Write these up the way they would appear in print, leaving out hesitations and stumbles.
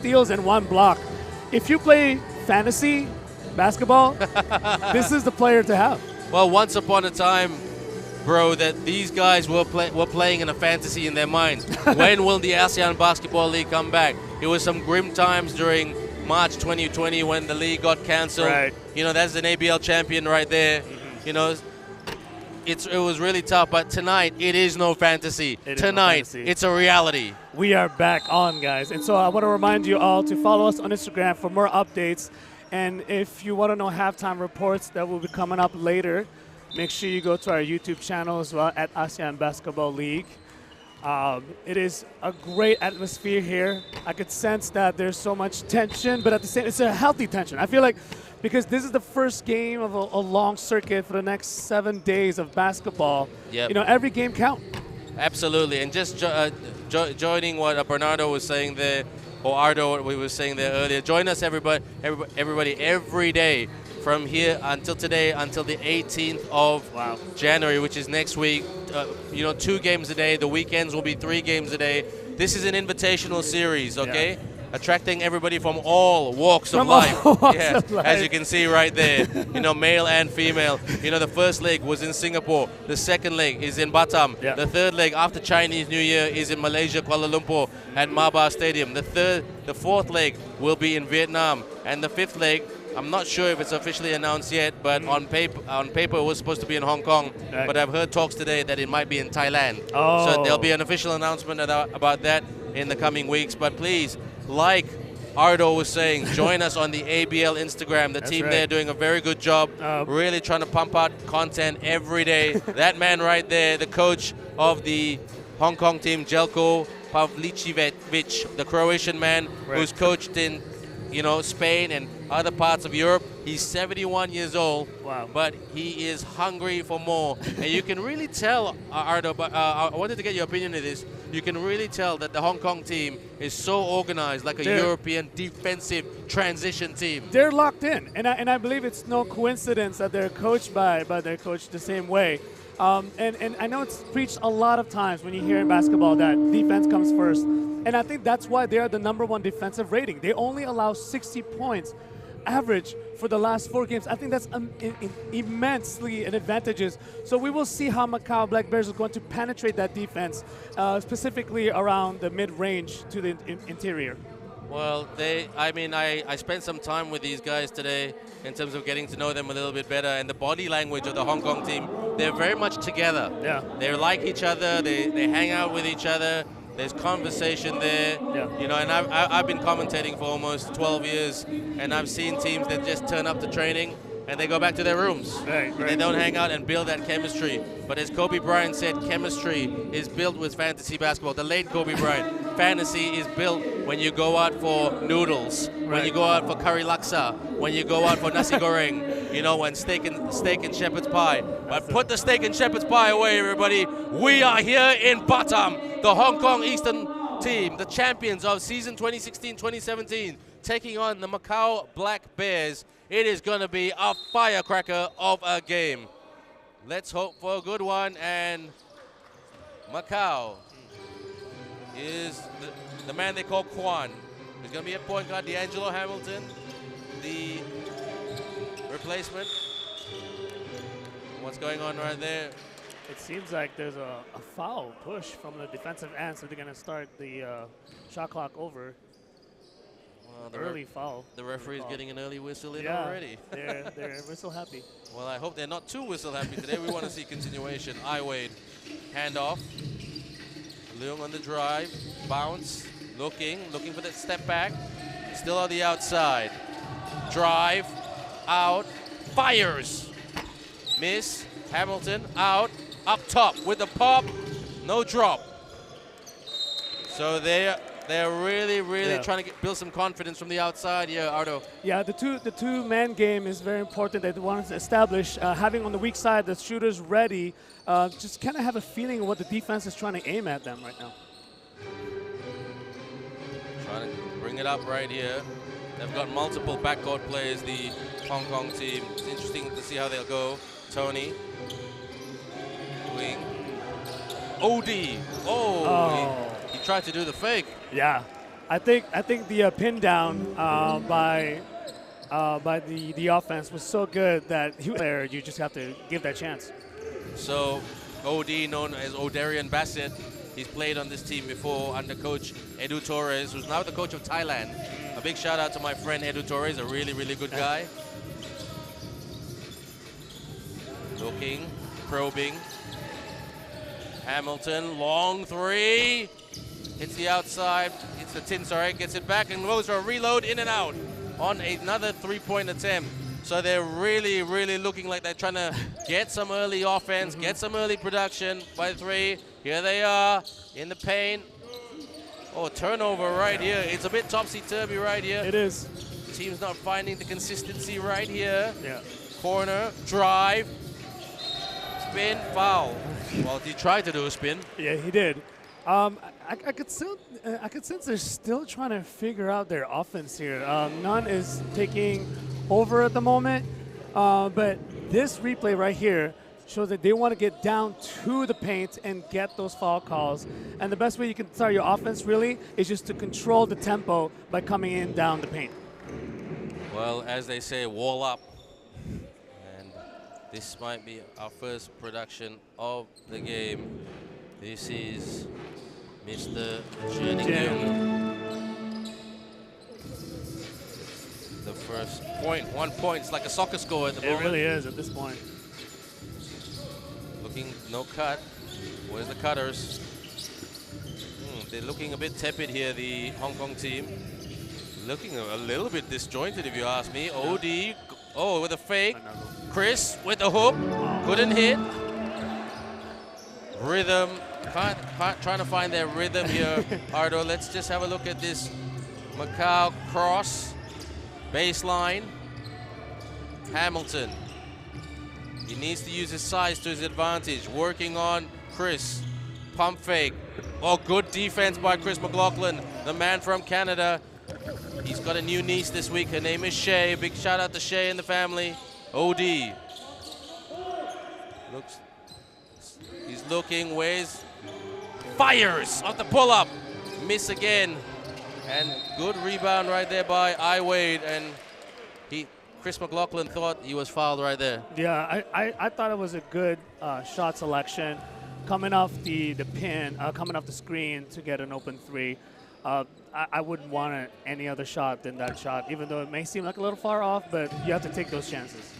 steals and 1 block. If you play fantasy basketball, this is the player to have. Well, once upon a time, bro, that these guys were playing in a fantasy in their minds. When will the ASEAN Basketball League come back? It was some grim times during March 2020 when the league got cancelled. Right. You know, that's an ABL champion right there. You know, it was really tough. But tonight, it is no fantasy. Tonight, it's a reality. We are back on, guys. And so I want to remind you all to follow us on Instagram for more updates. And if you want to know halftime reports that will be coming up later, make sure you go to our YouTube channel as well at ASEAN Basketball League. It is a great atmosphere here. I could sense that there's so much tension, but at the same, it's a healthy tension. I feel like because this is the first game of a long circuit for the next 7 days of basketball. Yep. You know, every game counts. Absolutely, and just joining what Bernardo was saying there, or Ardo, what we were saying there earlier. Join us, everybody, every day from here until today, until the 18th of January, which is next week. You know, 2 games a day. The weekends will be 3 games a day. This is an invitational series, okay? Yeah. Attracting everybody from all walks of life. As you can see right there, you know, male and female. You know, the first leg was in Singapore. The second leg is in Batam. Yeah. The third leg after Chinese New Year is in Malaysia, Kuala Lumpur at Maba Stadium. The fourth leg will be in Vietnam, and the 5th leg, I'm not sure if it's officially announced yet, but on paper it was supposed to be in Hong Kong. Right. But I've heard talks today that it might be in Thailand. Oh. So there'll be an official announcement about that in the coming weeks. But please, like Ardo was saying, join us on the ABL Instagram. The team there doing a very good job, really trying to pump out content every day. That man right there, the coach of the Hong Kong team, Jelko Pavlicevic, the Croatian man who's coached in, you know, Spain and other parts of Europe. He's 71 years old, but he is hungry for more. And you can really tell, Ardo, but I wanted to get your opinion on this. You can really tell that the Hong Kong team is so organized, like a European defensive transition team. They're locked in, and I believe it's no coincidence that they're coached by their coach the same way. And I know it's preached a lot of times when you hear in basketball that defense comes first. And I think that's why they are the #1 defensive rating. They only allow 60 points average for the last 4 games. I think that's immensely an advantage. So we will see how Macau Black Bears is going to penetrate that defense, specifically around the mid-range to the interior. Well, I spent some time with these guys today in terms of getting to know them a little bit better, and the body language of the Hong Kong team, they're very much together. Yeah. They're like each other, they hang out with each other, there's conversation there. Yeah. You know, and I've been commentating for almost 12 years, and I've seen teams that just turn up to training and they go back to their rooms. Right. They don't hang out and build that chemistry. But as Kobe Bryant said, chemistry is built with fantasy basketball. The late Kobe Bryant, fantasy is built when you go out for noodles, when you go out for curry laksa, when you go out for nasi goreng, you know, when steak and shepherd's pie. But put the steak and shepherd's pie away, everybody. We are here in Batam, the Hong Kong Eastern team, the champions of season 2016-2017, taking on the Macau Black Bears. It is going to be a firecracker of a game. Let's hope for a good one. And Macau is the man they call Quan. He's going to be at point guard. D'Angelo Hamilton, the replacement. What's going on right there? It seems like there's a foul push from the defensive end, so they're going to start the shot clock over. Early foul. The referee's getting an early whistle in already. They're whistle happy. Well, I hope they're not too whistle happy today. We want to see continuation. Wade, handoff. Leung on the drive, bounce, looking for that step back. Still on the outside. Drive, out, fires. Miss, Hamilton, out, up top with the pop, no drop. So they're really trying to build some confidence from the outside here, Ardo. Yeah, the two-man game is very important. They want to establish having on the weak side the shooters ready, just kind of have a feeling of what the defense is trying to aim at them right now. Trying to bring it up right here. They've got multiple backcourt players, the Hong Kong team. It's interesting to see how they'll go. Tony, wing, OD. He tried to do the fake. Yeah. I think the pin down by the offense was so good that you just have to give that chance. So OD, known as Odarian Bassett, he's played on this team before under coach Edu Torres, who's now the coach of Thailand. A big shout out to my friend Edu Torres, a really, really good guy. Looking, probing. Hamilton, long three. Hits the outside, hits the tin, sorry, gets it back and goes for a reload, in and out on another three-point attempt. So they're really, really looking like they're trying to get some early offense, get some early production by three. Here they are in the paint. Oh, turnover right here. It's a bit topsy-turvy right here. It is. Team's not finding the consistency right here. Yeah. Corner, drive, spin, foul. Well, he tried to do a spin. Yeah, he did. I could sense they're still trying to figure out their offense here. None is taking over at the moment, but this replay right here shows that they want to get down to the paint and get those foul calls. And the best way you can start your offense really is just to control the tempo by coming in down the paint. Well, as they say, wall up. And this might be our first production of the game. This is Mr. Jin. The first point, 1 point. It's like a soccer score at the moment. It really is at this point. Looking, no cut. Where's the cutters? They're looking a bit tepid here, the Hong Kong team. Looking a little bit disjointed, if you ask me. OD, oh, with a fake. Chris with the hook, couldn't hit. Rhythm, trying to find their rhythm here. Ardo, let's just have a look at this Macau cross. Baseline. Hamilton. He needs to use his size to his advantage. Working on Chris. Pump fake. Oh, good defense by Chris McLaughlin, the man from Canada. He's got a new niece this week. Her name is Shay. Big shout out to Shay and the family. OD. He's looking. Where's fires off the pull-up. Miss again. And good rebound right there by I-Wade. And Chris McLaughlin thought he was fouled right there. Yeah, I thought it was a good shot selection. Coming off the pin, coming off the screen to get an open three. I wouldn't want any other shot than that shot, even though it may seem like a little far off, but you have to take those chances.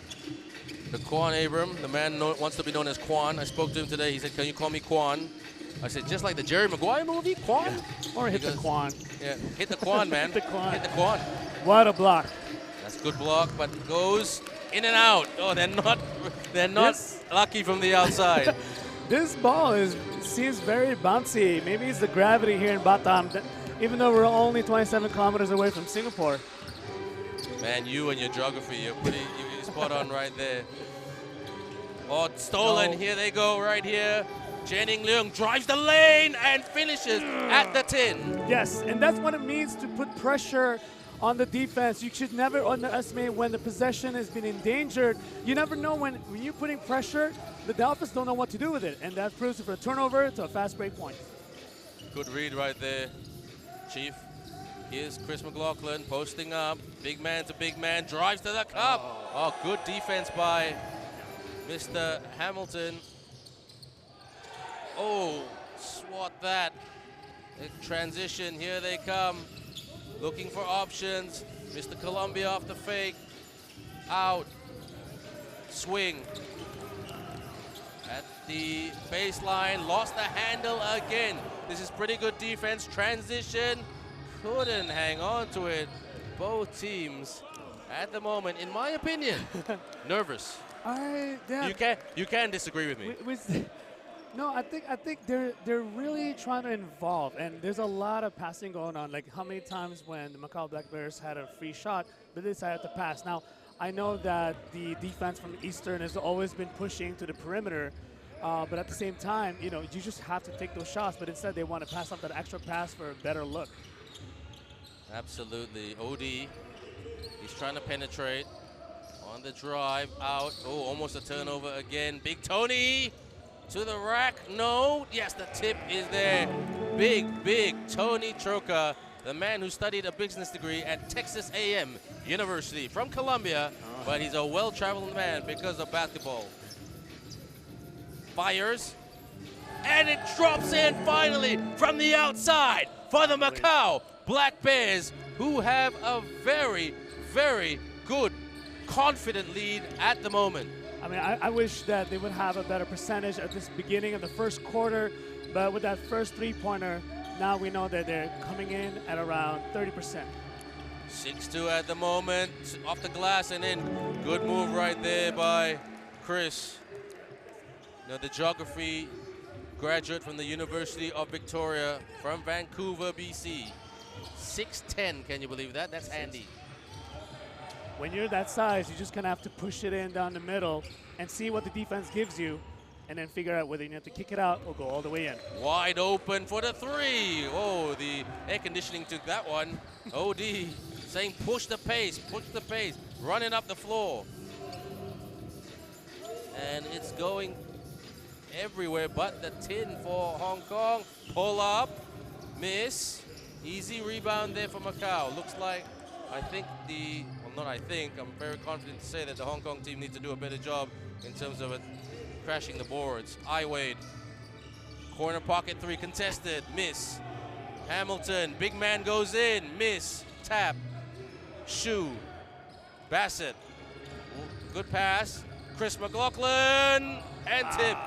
The Quan Abram, the man wants to be known as Quan. I spoke to him today. He said, "Can you call me Quan?" I said, "Just like the Jerry Maguire movie, Quan?" Yeah. Or hit the Quan. Yeah, hit the Quan, man. Hit the Quan. Hit the Quan. What a block. That's a good block, but goes in and out. Oh, they're not lucky from the outside. This ball seems very bouncy. Maybe it's the gravity here in Batam, even though we're only 27 kilometers away from Singapore. Man, you and your geography, you're spot on right there. Oh, stolen. Here they go right here. Jenning Leung drives the lane and finishes at the 10. Yes, and that's what it means to put pressure on the defense. You should never underestimate when the possession has been endangered. You never know when you're putting pressure, the Dolphins don't know what to do with it. And that proves it from a turnover to a fast break point. Good read right there, Chief. Here's Chris McLaughlin posting up. Big man to big man, drives to the cup. Oh, good defense by Mr. Hamilton. Oh, swat that. Transition, here they come. Looking for options. Mr. Columbia off the fake. Out. Swing. At the baseline, lost the handle again. This is pretty good defense. Transition. Couldn't hang on to it. Both teams, at the moment, in my opinion, nervous. You can disagree with me. No, I think they're really trying to involve, and there's a lot of passing going on. Like how many times when the Macau Black Bears had a free shot, but they decided to pass. Now, I know that the defense from Eastern has always been pushing to the perimeter, but at the same time, you just have to take those shots. But instead, they want to pass off that extra pass for a better look. Absolutely. OD, he's trying to penetrate on the drive, out. Oh, almost a turnover again. Big Tony to the rack. No. Yes, the tip is there. Big Tony Troca the man who studied a business degree at Texas A&M University from Columbia, but he's a well-traveled man because of basketball. Fires, and it drops in finally from the outside for the Macau Black Bears, who have a very, very good, confident lead at the moment. I mean, I wish that they would have a better percentage at this beginning of the first quarter, but with that first three-pointer, now we know that they're coming in at around 30%. 6-2 at the moment, off the glass and in. Good move right there by Chris. Now the geography graduate from the University of Victoria from Vancouver, BC. 6'10", can you believe that? That's handy. When you're that size, you just kind of have to push it in down the middle and see what the defense gives you, and then figure out whether you have to kick it out or go all the way in. Wide open for the three. Oh, the air conditioning took that one. OD saying push the pace, running up the floor. And it's going everywhere but the tin for Hong Kong. Pull up, miss. Easy rebound there for Macau. Looks like, I'm very confident to say that the Hong Kong team needs to do a better job in terms of crashing the boards. Wade, corner pocket three contested, miss. Hamilton, big man goes in, miss. Tap, Shu, Bassett, good pass. Chris McLaughlin, and tip.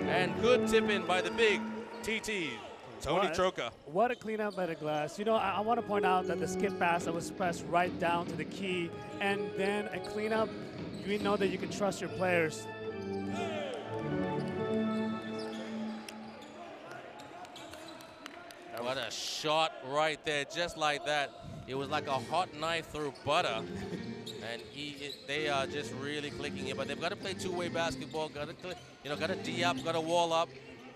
And good tip in by the big TT, Tony Troca. What a cleanup by the glass. You know, I want to point out that the skip pass that was pressed right down to the key, and then a cleanup, you know that you can trust your players. What a shot right there, just like that. It was like a hot knife through butter. And they are just really clicking it, but they've got to play two-way basketball. Got to D up, got to wall up,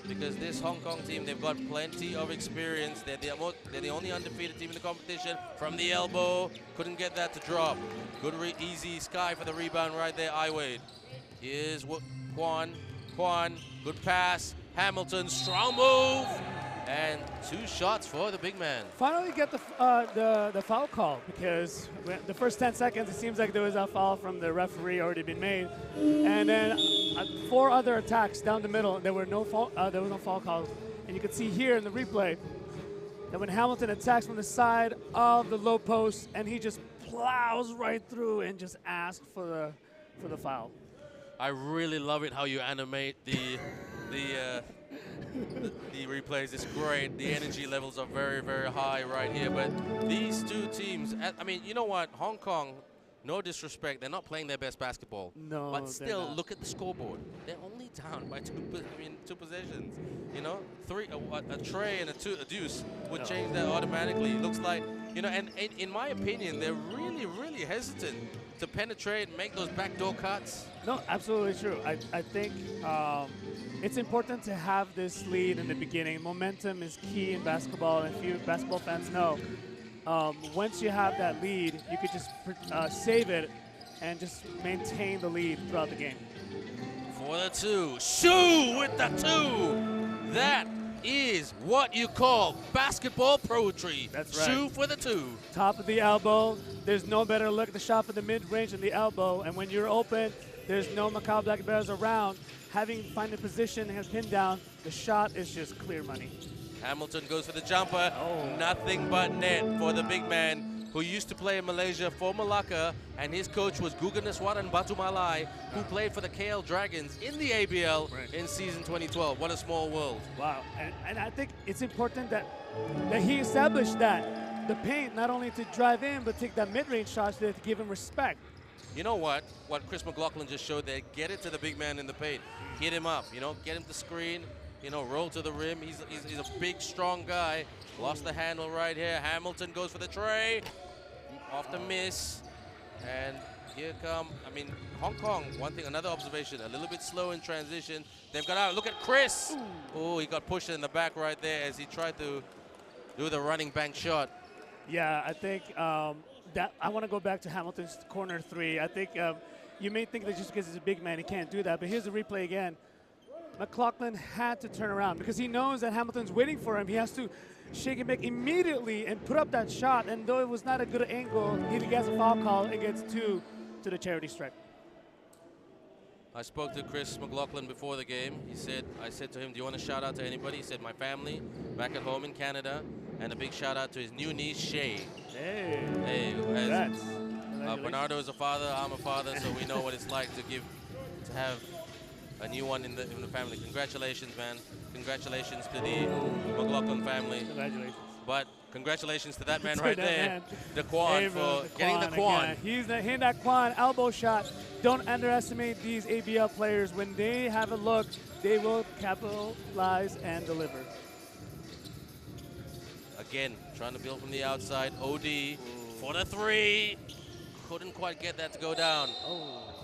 because this Hong Kong team, they've got plenty of experience. They're the only undefeated team in the competition. From the elbow, couldn't get that to drop. Good, easy sky for the rebound right there. Wade. Here's Quan, good pass. Hamilton, strong move. And 2 shots for the big man. Finally get the foul call, because the first 10 seconds it seems like there was a foul from the referee already been made, and then 4 other attacks down the middle, and there was no foul calls. And you can see here in the replay that when Hamilton attacks from the side of the low post, and he just plows right through and just asks for the foul. I really love it how you animate the replays. It's great. The energy levels are very, very high right here. But these two teams, I mean, you know what? Hong Kong, no disrespect, they're not playing their best basketball. No, but still, look at the scoreboard. They're only down by 2 possessions. You know, a tray and a deuce would change that automatically. It looks like, you know, and in my opinion, they're really, really hesitant to penetrate and make those backdoor cuts. No, absolutely true. I think it's important to have this lead in the beginning. Momentum is key in basketball, and if you basketball fans know, once you have that lead, you could just save it and just maintain the lead throughout the game. For the 2, Shu with the 2. That is what you call basketball poetry. That's right. Shu for the 2. Top of the elbow. There's no better look at the shot for the mid-range than the elbow. And when you're open, there's no Macau Black Bears around. Find a position and pin down, the shot is just clear money. Hamilton goes for the jumper. Oh. Nothing but net for the big man who used to play in Malaysia for Malacca, and his coach was Guganaswaran Batu Malai, who played for the KL Dragons in the ABL in season 2012. What a small world. Wow, and I think it's important that he established that the paint, not only to drive in, but take that mid-range shots there to give him respect. You know what? What Chris McLaughlin just showed there, get it to the big man in the paint. Hit him up, you know, get him to screen, you know, roll to the rim. He's a big, strong guy. Lost the handle right here. Hamilton goes for the tray. Off the miss. And here come, I mean, Hong Kong, another observation, a little bit slow in transition. They've got out, look at Chris. Oh, he got pushed in the back right there as he tried to do the running bank shot. Yeah, I think that I want to go back to Hamilton's corner 3. I think you may think that just because he's a big man, he can't do that. But here's the replay again. McLaughlin had to turn around because he knows that Hamilton's waiting for him. He has to shake and bake immediately and put up that shot. And though it was not a good angle, he gets a foul call. It gets 2 to the charity stripe. I spoke to Chris McLaughlin before the game. I said to him, do you want to shout out to anybody? He said, my family back at home in Canada, and a big shout out to his new niece, Shay. Hey, as Bernardo is a father, I'm a father, so we know what it's like to have a new one in the family. Congratulations, man. Congratulations to the McLaughlin family. Congratulations. But congratulations to that man To right that there, man. Daquan, Hey, for the getting the Quan. He's hitting that Quan elbow shot. Don't underestimate these ABL players. When they have a look, they will capitalize and deliver. Again, trying to build from the outside. OD for the 3. Couldn't quite get that to go down.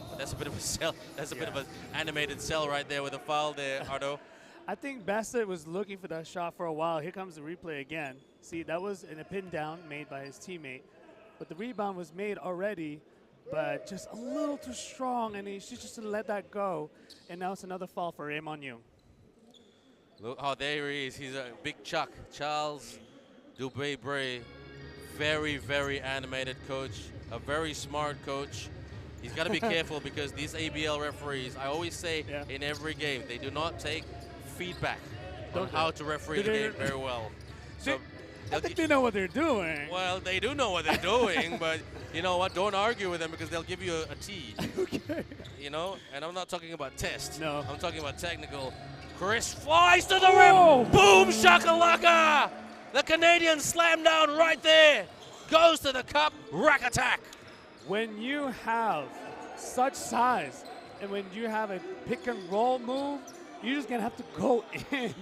But that's a bit of a sell. That's a bit of an animated sell right there with a foul there, Ardo. I think Bassett was looking for that shot for a while. Here comes the replay again. See, that was in a pin down made by his teammate. But the rebound was made already, but just a little too strong, and he should just let that go. And now it's another foul for Raymond Young. Look, there he is. He's a big Chuck. Charles Dubé-Bray. Very, very animated coach. A very smart coach. He's got to be careful because these ABL referees, I always say in every game, they do not take feedback on how to referee the game very well. So I think they know what they're doing. Well, they do know what they're doing, but you know what? Don't argue with them because they'll give you a T. Okay. You know, and I'm not talking about test. No. I'm talking about technical. Chris flies to the rim. Boom, shakalaka. The Canadian slam down right there. Goes to the cup, rack attack. When you have such size and when you have a pick and roll move, you're just going to have to go in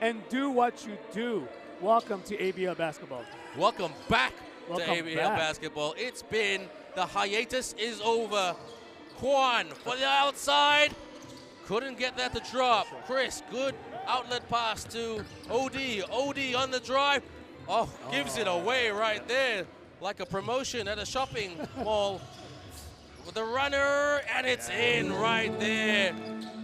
and do what you do. Welcome to ABL Basketball. Welcome back to Welcome ABL back. Basketball. It's been, the hiatus is over. Quan for the outside. Couldn't get that to drop. Chris, good outlet pass to OD. OD on the drive. Oh, gives it away right there. Like a promotion at a shopping mall. With the runner, and it's in right there.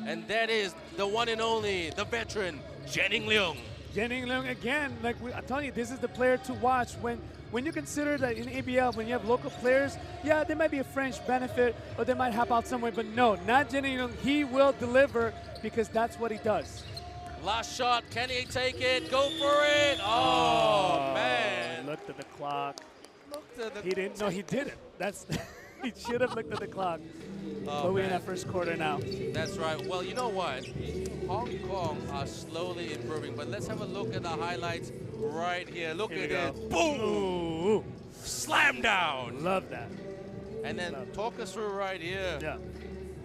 And that is the one and only, the veteran, Jennings Leung. Jennings Leung again, like I'm telling you, this is the player to watch. When you consider that in ABL, when you have local players, yeah, there might be a French benefit or they might help out somewhere, but no, not Jennings Leung. He will deliver because that's what he does. Last shot, can he take it? Go for it. Oh, man. Looked at the clock. Looked at the He didn't. No, he didn't. That's he should have looked at the clock. Oh, but we're in man. that first quarter now. That's right. Well, you know what? Hong Kong are slowly improving, but let's have a look at the highlights right here. Look Here at we it. go. Boom! Ooh, Slam down. love that. And then talk us through right here. Yeah.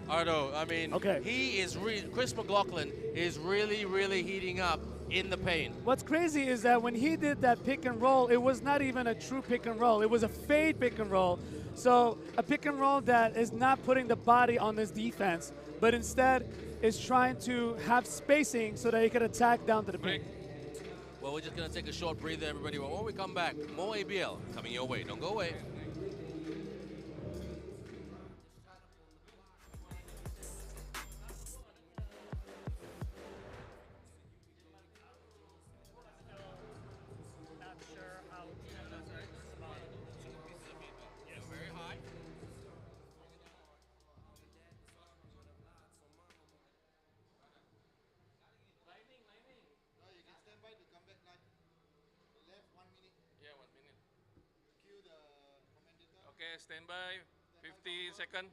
Ardo, I mean, he is Chris McLaughlin is really, really heating up in the paint. What's crazy is that when he did that pick and roll, it was not even a true pick and roll. It was a fade pick and roll. So a pick and roll that is not putting the body on this defense, but instead is trying to have spacing so that he can attack down to the paint. Well, we're just going to take a short breather, everybody. Well, when we come back, more ABL coming your way. Don't go away. Okay, stand by. 50 seconds.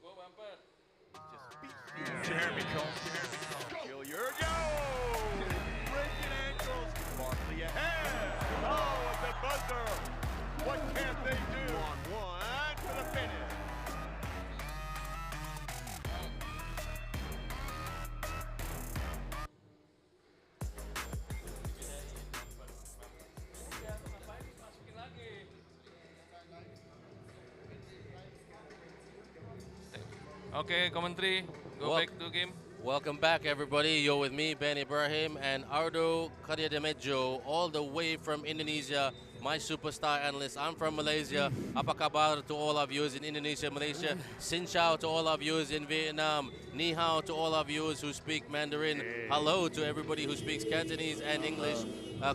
Go, bumper. Jeremy Combs. Gilliard, yo! Breaking ankles. Barkley ahead. Oh, at the buzzer. What can they do? On one to the finish. Okay, commentary. Go back to game. Welcome back, everybody. You're with me, Ben Ibrahim, and Ardo Kadiademejo, all the way from Indonesia, my superstar analyst. I'm from Malaysia. Apa kabar to all our viewers in Indonesia, Malaysia. Xin chào to all our viewers in Vietnam. Ni hao to all our viewers who speak Mandarin. Hello to everybody who speaks Cantonese and English.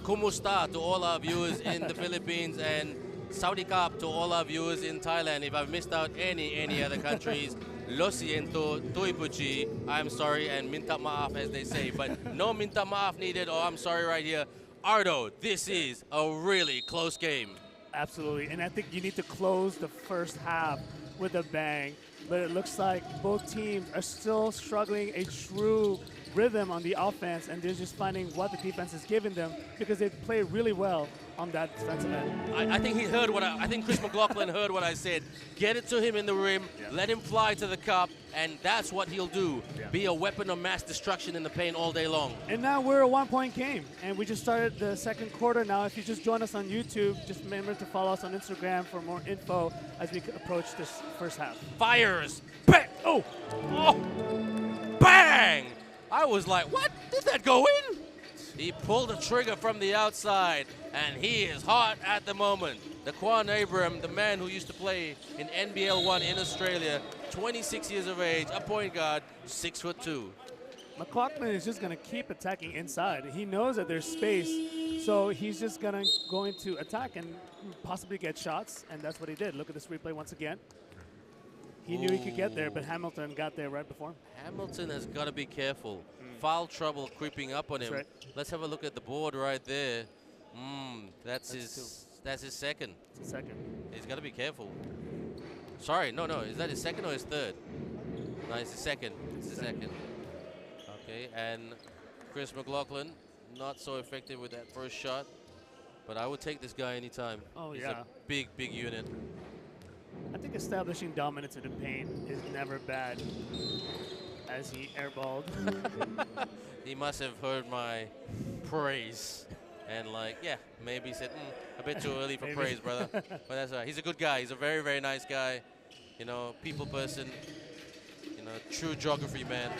Kumusta to all our viewers in the Philippines, and Saudi Cup to all our viewers in Thailand. If I've missed out any other countries, lo siento, tui puchi, I'm sorry, and minta maaf as they say, but no minta maaf needed, or I'm sorry right here. Ardo, this is a really close game. Absolutely, and I think you need to close the first half with a bang, but it looks like both teams are still struggling a true rhythm on the offense, and they're just finding what the defense is giving them because they play really well on that defensive end. I think he heard what I think Chris McLaughlin heard what I said. Get it to him in the rim, let him fly to the cup, and that's what he'll do. Be a weapon of mass destruction in the paint all day long. And now we're a one-point game, and we just started the second quarter now. If you just join us on YouTube, just remember to follow us on Instagram for more info as we approach this first half. Fires! Bang! Oh! Bang! I was like, what? Did that go in? He pulled the trigger from the outside, and he is hot at the moment. Daquan Abram, the man who used to play in NBL 1 in Australia, 26 years of age, a point guard, 6'2". McLaughlin is just going to keep attacking inside. He knows that there's space, so he's just going to attack and possibly get shots, and that's what he did. Look at this replay once again. He knew he could get there, but Hamilton got there right before him. Hamilton has got to be careful. Foul trouble creeping up on him. Right. Let's have a look at the board right there. That's his second. It's a second. He's got to be careful. Sorry, no. Is that his second or his third? No, it's his second. It's his second. Okay, and Chris McLaughlin, not so effective with that first shot, but I would take this guy anytime. Oh, He's yeah. a big unit. I think establishing dominance in the paint is never bad, as he airballed. He must have heard my praise and maybe he said, a bit too early for praise, brother. But that's all right. He's a good guy. He's a very nice guy. You know, people person, you know, true geography man.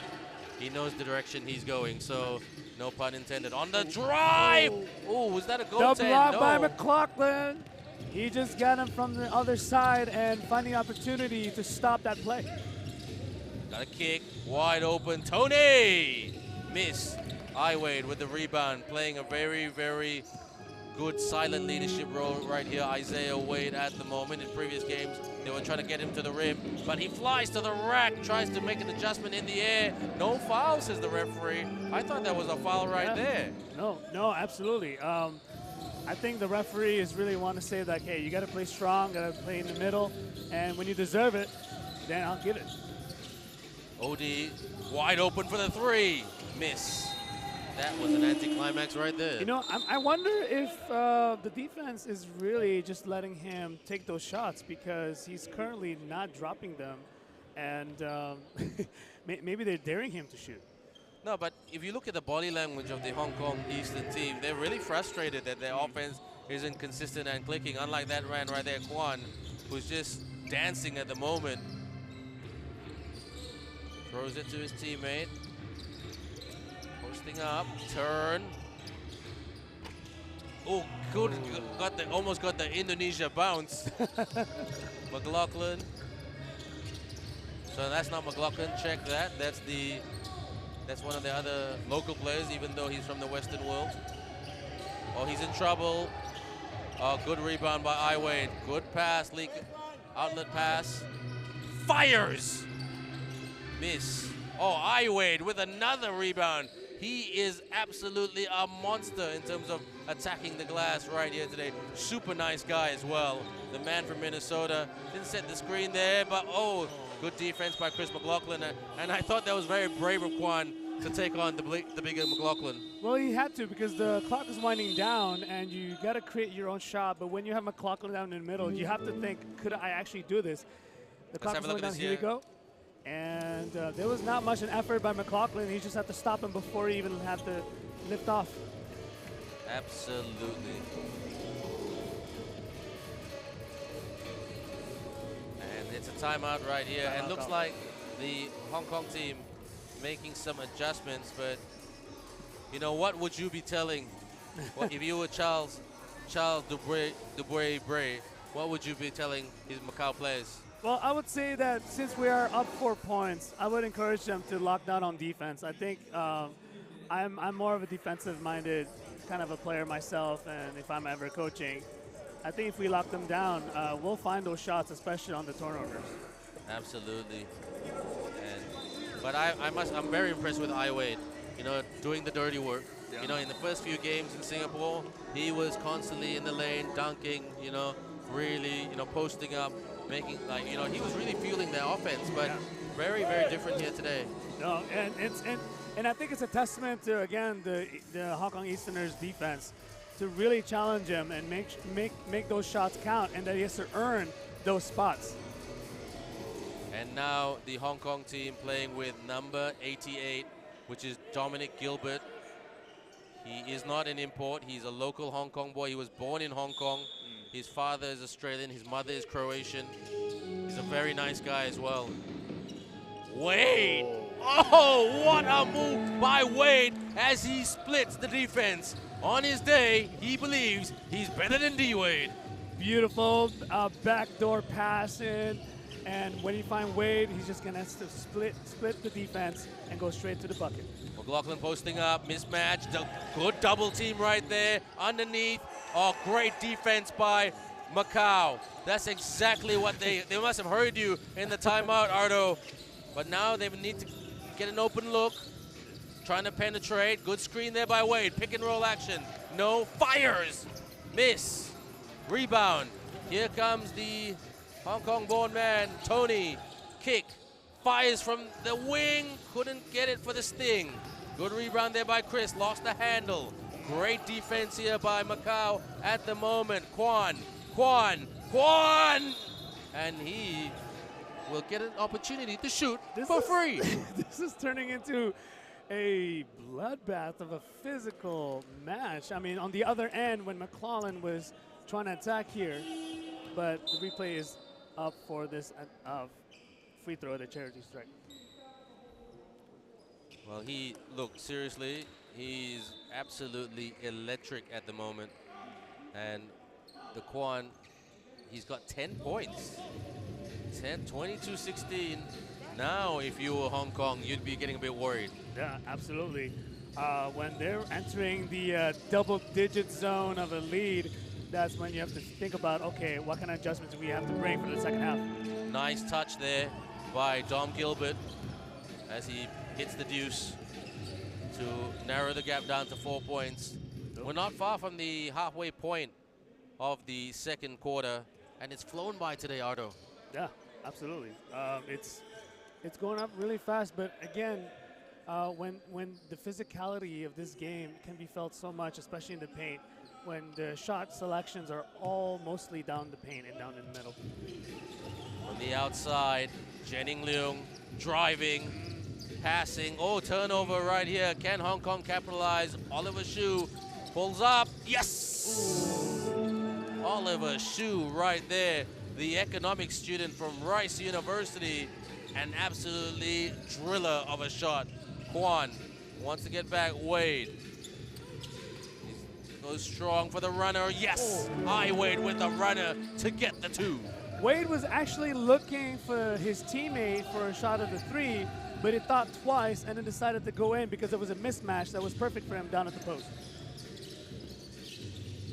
He knows the direction he's going, so no pun intended. On the drive! Oh, was that a goal? The block by McLaughlin. He just got him from the other side and finding opportunity to stop that play. Got a kick, wide open, Tony! Miss. Iwade with the rebound, playing a very good silent leadership role right here. Isaiah Wade at the moment. In previous games, they were trying to get him to the rim, but he flies to the rack, tries to make an adjustment in the air. No foul, says the referee. I thought that was a foul right there. No, absolutely. I think the referee is really want to say that, hey, you got to play strong, got to play in the middle, and when you deserve it, then I'll give it. OD wide open for the three. Miss. That was an anticlimax right there. You know, I wonder if the defense is really just letting him take those shots because he's currently not dropping them, and maybe they're daring him to shoot. No, but if you look at the body language of the Hong Kong Eastern team, they're really frustrated that their offense isn't consistent and clicking, unlike that man right there, Kwan, who's just dancing at the moment. Throws it to his teammate. Posting up, turn. Oh, good, almost got the Indonesia bounce. McLaughlin. So that's not McLaughlin, check that. That's one of the other local players, even though he's from the Western world. Oh, he's in trouble. Oh, good rebound by Iwade. Good pass, leak, outlet pass. Fires! Miss. Oh, Iwade with another rebound. He is absolutely a monster in terms of attacking the glass right here today. Super nice guy as well. The man from Minnesota. Didn't set the screen there, but oh, good defense by Chris McLaughlin. And I thought that was very brave of Kwan to take on the bigger McLaughlin. Well, he had to because the clock is winding down and you got to create your own shot. But when you have McLaughlin down in the middle, you have to think, could I actually do this? The clock is winding down. Here we go. And there was not much an effort by McLaughlin. He just had to stop him before he even had to lift off. Absolutely. And it's a timeout right here. And looks like the Hong Kong team making some adjustments, but you know, what would you be telling if you were Charles Charles Dubois Bray, what would you be telling his Macau players? Well, I would say that since we are up 4 points, I would encourage them to lock down on defense. I think I'm more of a defensive-minded kind of a player myself, and if I'm ever coaching, I think if we lock them down, we'll find those shots, especially on the turnovers. Absolutely. But I'm very impressed with Wade. You know, doing the dirty work. Yeah. You know, in the first few games in Singapore, he was constantly in the lane, dunking. You know, really, you know, posting up, making like, you know, he was really fueling their offense. But very, very different here today. No, and I think it's a testament to, again, the Hong Kong Easterners defense to really challenge him and make those shots count, and that he has to earn those spots. And now the Hong Kong team playing with number 88, which is Dominic Gilbert. He is not an import. He's a local Hong Kong boy. He was born in Hong Kong. His father is Australian. His mother is Croatian. He's a very nice guy as well. Wade! Oh, what a move by Wade as he splits the defense. On his day, he believes he's better than D-Wade. Beautiful backdoor pass in, and when you find Wade, he's just gonna have to split the defense and go straight to the bucket. McLaughlin posting up, mismatch, good double team right there, underneath. Oh, great defense by Macau. That's exactly what they must have heard you in the timeout, Ardo. But now they need to get an open look, trying to penetrate. Good screen there by Wade, pick and roll action. No, fires, miss, rebound. Here comes the Hong Kong-born man, Tony, kick, fires from the wing, couldn't get it for the sting. Good rebound there by Chris, lost the handle. Great defense here by Macau at the moment. Kwan, and he will get an opportunity to shoot for free. This is turning into a bloodbath of a physical match. I mean, on the other end, when McClellan was trying to attack here, but the replay is up for this free throw, the charity strike. Well, look, seriously, he's absolutely electric at the moment. And the Kwan, he's got 10 points. 22-16. Now, if you were Hong Kong, you'd be getting a bit worried. Yeah, absolutely. When they're entering the double-digit zone of a lead, that's when you have to think about, okay, what kind of adjustments do we have to bring for the second half? Nice touch there by Dom Gilbert as he hits the deuce to narrow the gap down to 4 points. We're not far from the halfway point of the second quarter, and it's flown by today, Ardo. Yeah, absolutely. It's going up really fast, but again, when the physicality of this game can be felt so much, especially in the paint, when the shot selections are all mostly down the paint and down in the middle. On the outside, Jennings Leung driving, passing. Oh, turnover right here. Can Hong Kong capitalize? Oliver Hsu pulls up. Yes! Ooh. Oliver Hsu right there. The economics student from Rice University. An absolutely driller of a shot. Kwan wants to get back. Wade goes strong for the runner. Yes! Wade with the runner to get the two. Wade was actually looking for his teammate for a shot of the three, but he thought twice and then decided to go in because it was a mismatch that was perfect for him down at the post.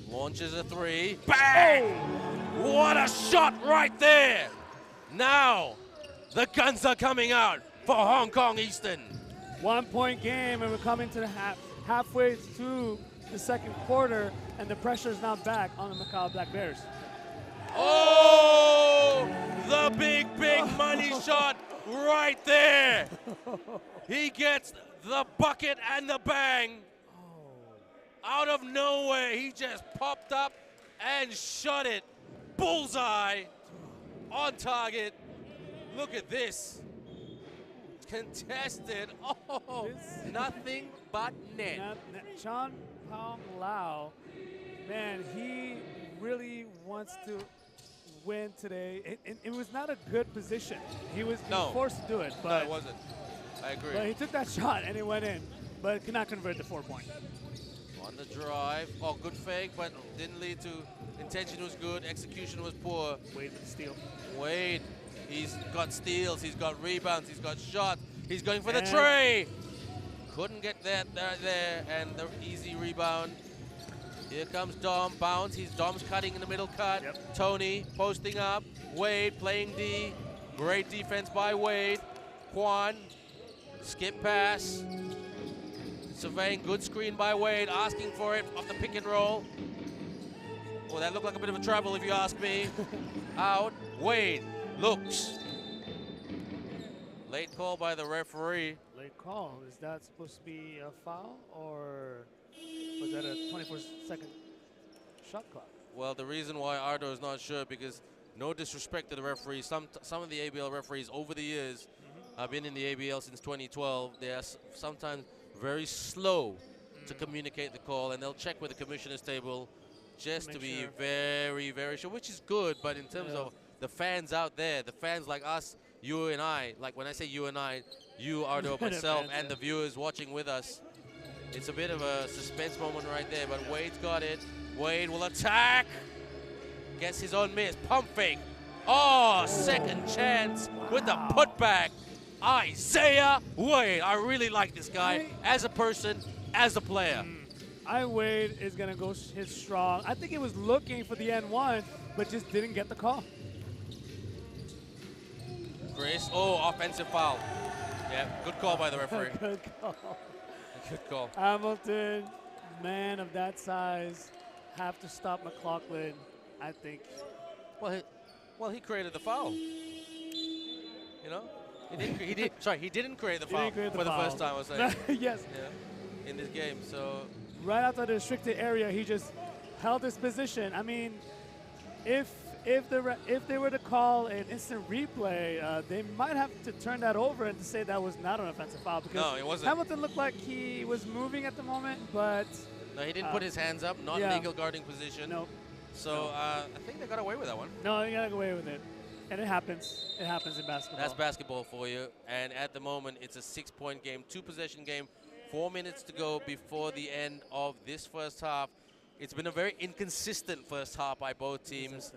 Launches a three. Bang! Oh. What a shot right there! Now, the guns are coming out for Hong Kong Eastern. 1 point game, and we're coming to the halfway through the second quarter, and the pressure is now back on the Macau Black Bears. Oh, the big money shot right there. He gets the bucket and the bang. Out of nowhere, he just popped up and shot it. Bullseye on target. Look at this. Contested. Oh, nothing but net. Chan Pong Lau, man, he really wants to win today. It was not a good position. He was forced to do it. But no, it wasn't. I agree. But he took that shot and it went in, but could not convert the 4 point. On the drive. Oh, good fake, but didn't lead to. Intention was good. Execution was poor. Wade with the steal. Wade, he's got steals. He's got rebounds. He's got shots. He's going for the And- tray. Couldn't get that there. And the easy rebound. Here comes Dom. Bounce. Dom's cutting in the middle cut. Yep. Tony posting up. Wade playing D. Great defense by Wade. Quan. Skip pass. Surveying, good screen by Wade, asking for it off the pick and roll. Oh, that looked like a bit of a travel if you ask me. Out, Wade looks. Late call by the referee. Late call. Is that supposed to be a foul, or was that a 24-second shot clock? Well, the reason why Ardo is not sure, because no disrespect to the referees, some of the ABL referees over the years, I've been in the ABL since 2012, they are sometimes very slow to communicate the call, and they'll check with the commissioner's table just to be sure. very, very sure, which is good. But in terms of the fans out there, the fans like us, you and I, like when I say you and I, you, Ardo, myself, fans, and the viewers watching with us, it's a bit of a suspense moment right there. But Wade's got it. Wade will attack. Gets his own miss. Pump fake. Oh, second chance with the putback. Isaiah Wade. I really like this guy as a person, as a player. Wade is going to go his strong. I think he was looking for the N1, but just didn't get the call. Chris, oh, offensive foul. Yeah, good call by the referee. Good call. Good call. Hamilton, man of that size, have to stop McLaughlin, I think. Well, he created the foul. You know? He didn't create the foul create the for the foul. first time, I was saying. Yes. Yeah, in this game. So Right outside the restricted area, he just held his position. I mean, if they were to call an instant replay, they might have to turn that over and to say that was not an offensive foul, because no, it wasn't. Hamilton looked like he was moving at the moment, but No, he didn't put his hands up, not legal guarding position. no. So I think they got away with that one. No, you gotta go away with it. And it happens. It happens in basketball. That's basketball for you. And at the moment, it's a 6-point game, 2-possession game, 4 minutes to go before the end of this first half. It's been a very inconsistent first half by both teams.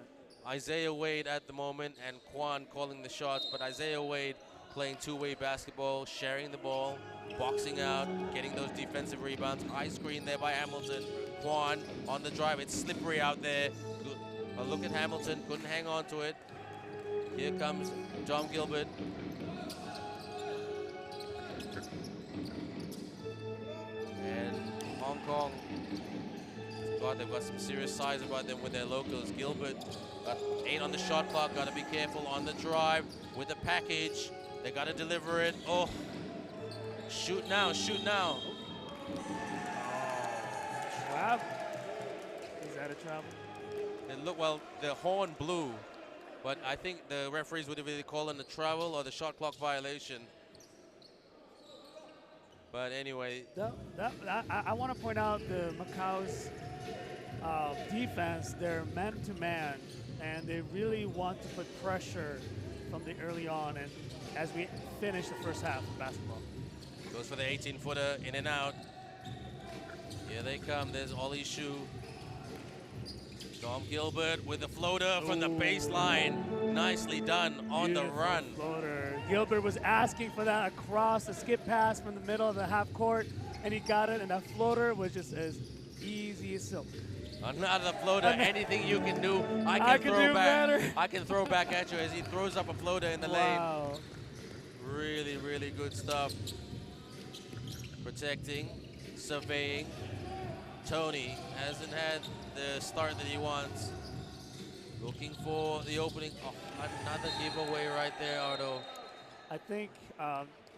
Isaiah Wade at the moment and Quan calling the shots, but Isaiah Wade playing two-way basketball, sharing the ball, boxing out, getting those defensive rebounds. High screen there by Hamilton. Quan on the drive. It's slippery out there. Good. A look at Hamilton. Couldn't hang on to it. Here comes John Gilbert. And Hong Kong. God, they've got some serious size about them with their locals. Gilbert got 8 on the shot clock. Got to be careful on the drive with the package. They got to deliver it. Oh, shoot now, shoot now. Travel. Is that a travel? It looked, well, the horn blew, but I think the referees would have either called a travel or the shot clock violation. But anyway. I want to point out the Macau's defense. They're man-to-man, and they really want to put pressure from the early on, and as we finish the first half of basketball. Goes for the 18-footer, in and out. Here they come. There's Ollie Shu. Dom Gilbert with the floater from the baseline. Nicely done on the run. Floater. Gilbert was asking for that across the skip pass from the middle of the half court, and he got it, and that floater was just as easy as silk. Another floater. Anything you can do, I can throw back. Better. I can throw back at you as he throws up a floater in the lane. Really, really good stuff. Protecting, surveying. Tony hasn't had the start that he wants. Looking for the opening. Oh, another giveaway right there, Ardo. I think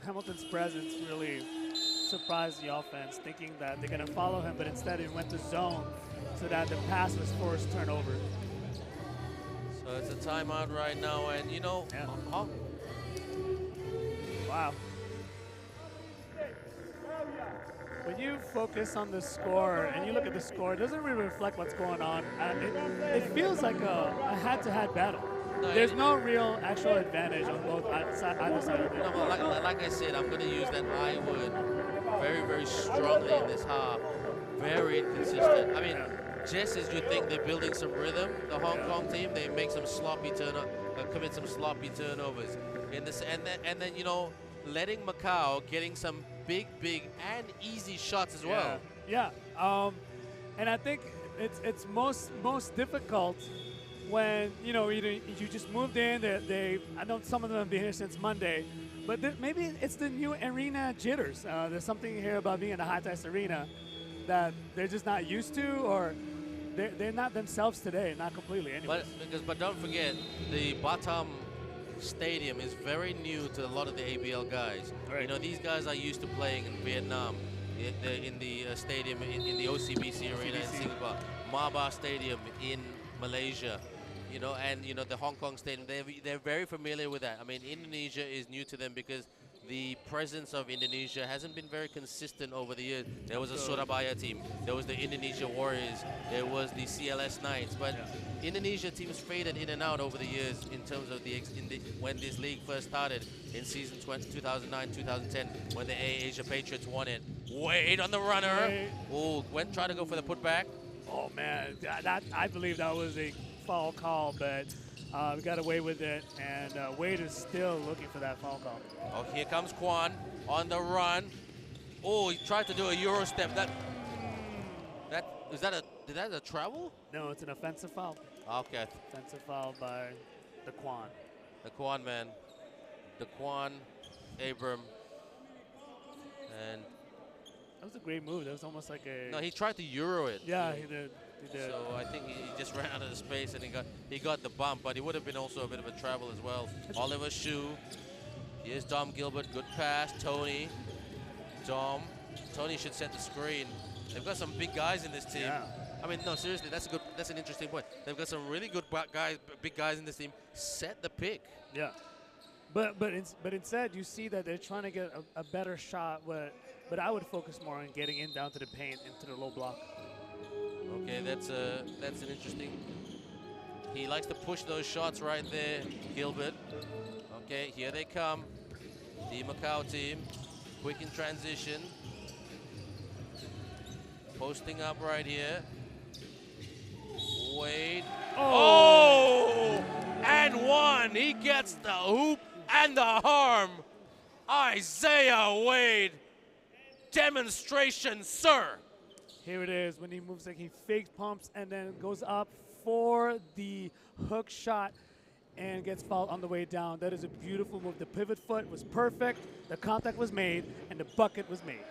Hamilton's presence really surprised the offense, thinking that they're going to follow him, but instead he went to zone so that the pass was forced turnover. So it's a timeout right now, and you know, wow. When you focus on the score and you look at the score, it doesn't really reflect what's going on. It feels like a head-to-head battle. No, there's no real actual advantage on both either side of it. No, but like I said, I'm going to use that I would very, very strongly in this half. very inconsistent. I mean, just as you think they're building some rhythm, the Hong Kong team, they make some commit some sloppy turnovers in this, and then you know, letting Macau getting some big and easy shots as well. Yeah. And I think it's most difficult when you just moved in. I know some of them have been here since Monday, but maybe it's the new arena jitters. There's something here about being in a high-tech arena that they're just not used to, or they're not themselves today, not completely anyways. But don't forget, the Batam stadium is very new to a lot of the ABL guys. Right. You know, these guys are used to playing in Vietnam, in the stadium in the OCBC arena in Singapore, Maba Stadium in Malaysia. You know, and you know the Hong Kong stadium. They're very familiar with that. I mean, Indonesia is new to them because the presence of Indonesia hasn't been very consistent over the years. There was a Surabaya team, there was the Indonesia Warriors, there was the CLS Knights, but Indonesia teams faded in and out over the years in terms of when this league first started in season 2009-2010 when the Asia Patriots won it. Wade on the runner. Oh, tried to go for the putback. Oh man, I believe that was a foul call, but we got away with it, and Wade is still looking for that foul call. Oh, here comes Kwan on the run. Oh, he tried to do a Euro step. Did that a travel? No, it's an offensive foul. Okay. Offensive foul by the Kwan. The Kwan man. The Kwan, Abram. And that was a great move. That was almost like a... No, he tried to Euro it. Yeah, he did. So I think he just ran out of the space and he got the bump, but it would have been also a bit of a travel as well. Oliver Shu. Here's Dom Gilbert. Good pass. Tony. Tony should set the screen. They've got some big guys in this team. Yeah. I mean, no, seriously, that's an interesting point. They've got some really good big guys in this team. Set the pick. Yeah. But instead, you see that they're trying to get a better shot. But I would focus more on getting in down to the paint, into the low block. Okay, that's an interesting. He likes to push those shots right there, Gilbert. Okay, here they come. The Macau team, quick in transition. Posting up right here. Wade. Oh! And one. He gets the hoop and the harm. Isaiah Wade. Demonstration, sir. Here it is when he moves, like he fake pumps and then goes up for the hook shot and gets fouled on the way down. That is a beautiful move. The pivot foot was perfect, the contact was made, and the bucket was made.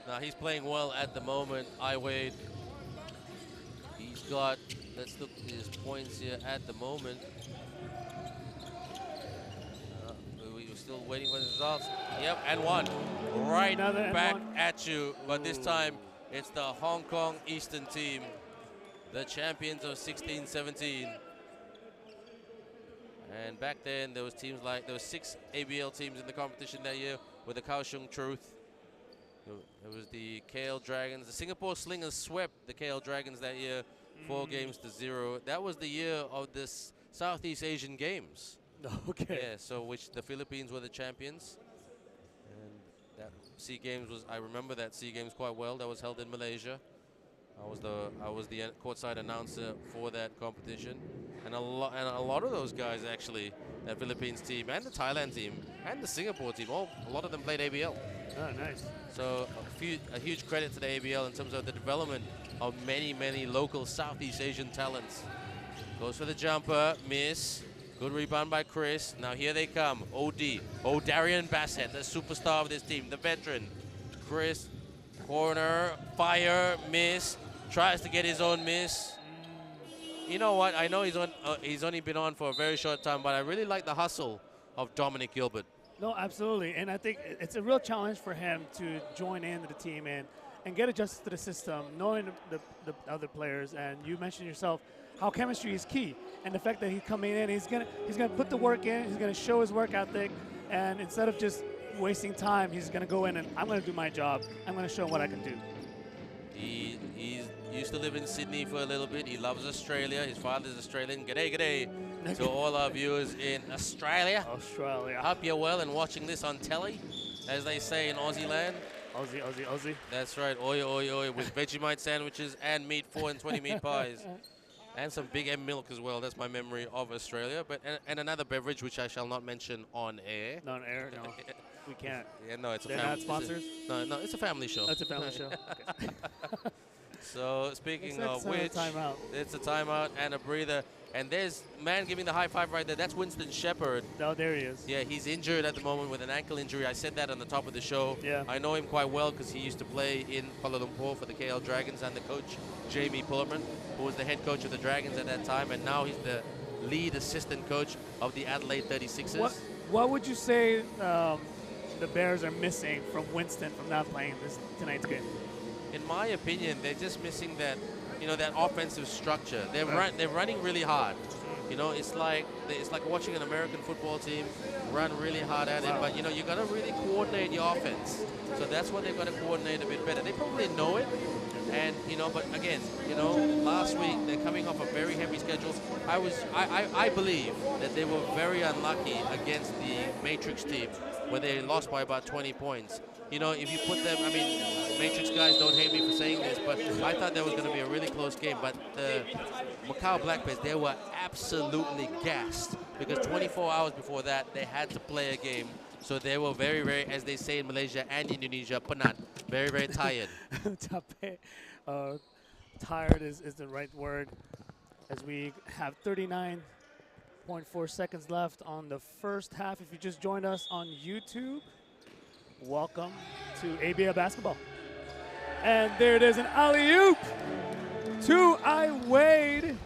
Now he's playing well at the moment, Wade. He's got, let's look at his points here at the moment. We're still waiting for the results. Yep, and one. Right back at you, but this time it's the Hong Kong Eastern team, the champions of 16-17. And back then there was there were 6 ABL teams in the competition that year with the Kaohsiung Truth. It was the KL Dragons. The Singapore Slingers swept the KL Dragons that year, 4-0. That was the year of the Southeast Asian Games. Okay. Yeah, so which the Philippines were the champions. And that SEA Games was, I remember that SEA Games quite well. That was held in Malaysia. I was the courtside announcer for that competition. And a lot of those guys actually, that Philippines team and the Thailand team and the Singapore team, a lot of them played ABL. Oh, nice. So a huge credit to the ABL in terms of the development of many local Southeast Asian talents. Goes for the jumper, miss. Good rebound by Chris. Now here they come. Darian Bassett, the superstar of this team, the veteran. Chris, corner, fire, miss. Tries to get his own miss. You know what? I know he's only been on for a very short time, but I really like the hustle of Dominic Gilbert. No, absolutely. And I think it's a real challenge for him to join in the team and get adjusted to the system, knowing the other players. And you mentioned yourself how chemistry is key. And the fact that he's coming in, he's gonna put the work in, he's gonna show his work ethic, and instead of just wasting time, he's gonna go in and I'm gonna do my job. I'm gonna show him what I can do. He used to live in Sydney for a little bit. He loves Australia. His father's Australian. G'day to all our viewers in Australia. Australia. Hope you're well and watching this on telly, as they say in Aussie land. Aussie, Aussie, Aussie. That's right. Oi, oi, oi, with Vegemite sandwiches and meat 4 and 20 meat pies. And some Big M milk as well. That's my memory of Australia. But and another beverage which I shall not mention on air. Not on air, no. We can't. Yeah, no, it's a They're family. not sponsors? No, it's a family show. That's a family show. Okay. So speaking Looks of like which, it's a timeout. it's a timeout and a breather. And there's man giving the high five right there. That's Winston Shepherd. Oh, there he is. Yeah, he's injured at the moment with an ankle injury. I said that on the top of the show. Yeah. I know him quite well because he used to play in Kuala Lumpur for the KL Dragons and the coach, Jamie Pullerman, who was the head coach of the Dragons at that time. And now he's the lead assistant coach of the Adelaide 36ers. What would you say the Bears are missing from Winston from not playing tonight's game? In my opinion, they're just missing that, that offensive structure. They're running really hard. It's like watching an American football team run really hard at it. But you got to really coordinate your offense. So that's what they've got to coordinate a bit better. They probably know it. And but again, last week they're coming off a very heavy schedule. I believe that they were very unlucky against the Matrix team, where they lost by about 20 points. If you put them, Matrix guys don't hate me for saying this, but I thought that was going to be a really close game. But the Macau Black Bears, they were absolutely gassed because 24 hours before that, they had to play a game. So they were very, very, as they say in Malaysia and Indonesia, penat, very, very tired. Tired is the right word, as we have 39.4 seconds left on the first half. If you just joined us on YouTube, welcome to ABL Basketball. And there it is, an alley-oop to Wade.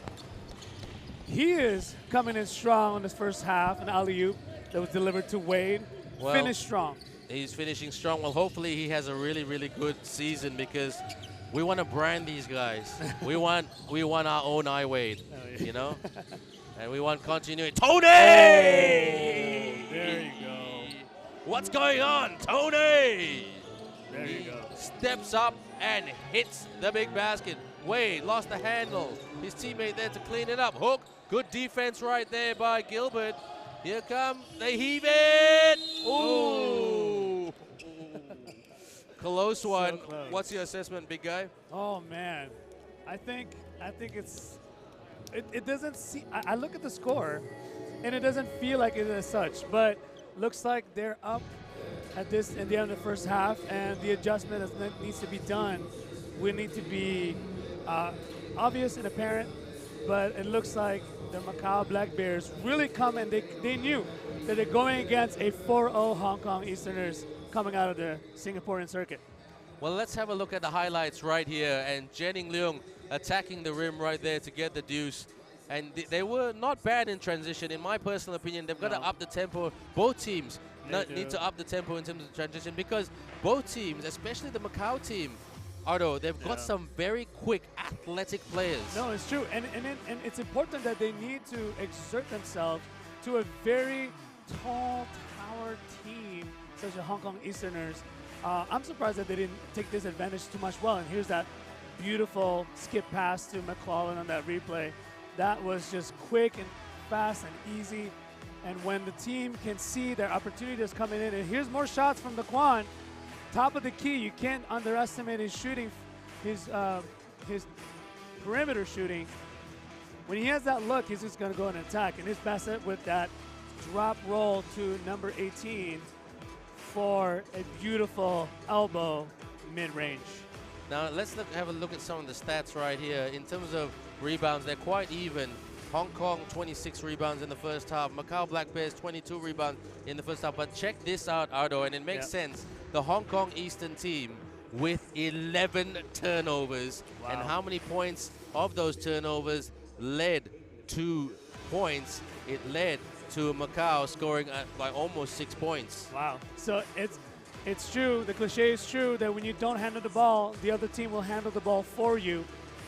He is coming in strong on this first half, an alley-oop that was delivered to Wade. Well, finished strong. He's finishing strong. Well, hopefully he has a really, really good season because we want to brand these guys. we want our own Wade, and we want continuity. Tony! There you go. What's going on, Tony? There you go. Steps up and hits the big basket. Wade lost the handle. His teammate there to clean it up. Hook. Good defense right there by Gilbert. Here come, they heave it. Ooh. Close one. So close. What's your assessment, big guy? Oh man, I think it doesn't see. I look at the score, and it doesn't feel like it as such. But looks like they're up at the end of the first half, and the adjustment that needs to be done will need to be obvious and apparent. But it looks like the Macau Black Bears really come, and they knew that they're going against a 4-0 Hong Kong Easterners coming out of the Singaporean circuit. Well, let's have a look at the highlights right here. And Jenning Leung attacking the rim right there to get the deuce. And they were not bad in transition. In my personal opinion, they've got to up the tempo. Both teams need to up the tempo in terms of transition because both teams, especially the Macau team, Ardo, they've got some very quick, athletic players. No, it's true. And it's important that they need to exert themselves to a very tall, tower team such as Hong Kong Easterners. I'm surprised that they didn't take this advantage too much well. And here's that beautiful skip pass to McClellan on that replay. That was just quick and fast and easy. And when the team can see their opportunities coming in, and here's more shots from Daquan. Top of the key, you can't underestimate his shooting, his perimeter shooting. When he has that look, he's just going to go and attack. And his basket with that drop roll to number 18 for a beautiful elbow mid-range. Now let's have a look at some of the stats right here. In terms of rebounds, they're quite even. Hong Kong 26 rebounds in the first half. Macau Black Bears 22 rebounds in the first half. But check this out, Ardo, and it makes sense. The Hong Kong Eastern team with 11 turnovers. Wow. And how many points of those turnovers led to points? It led to Macau scoring by almost 6 points. Wow. So it's true, the cliche is true that when you don't handle the ball, the other team will handle the ball for you.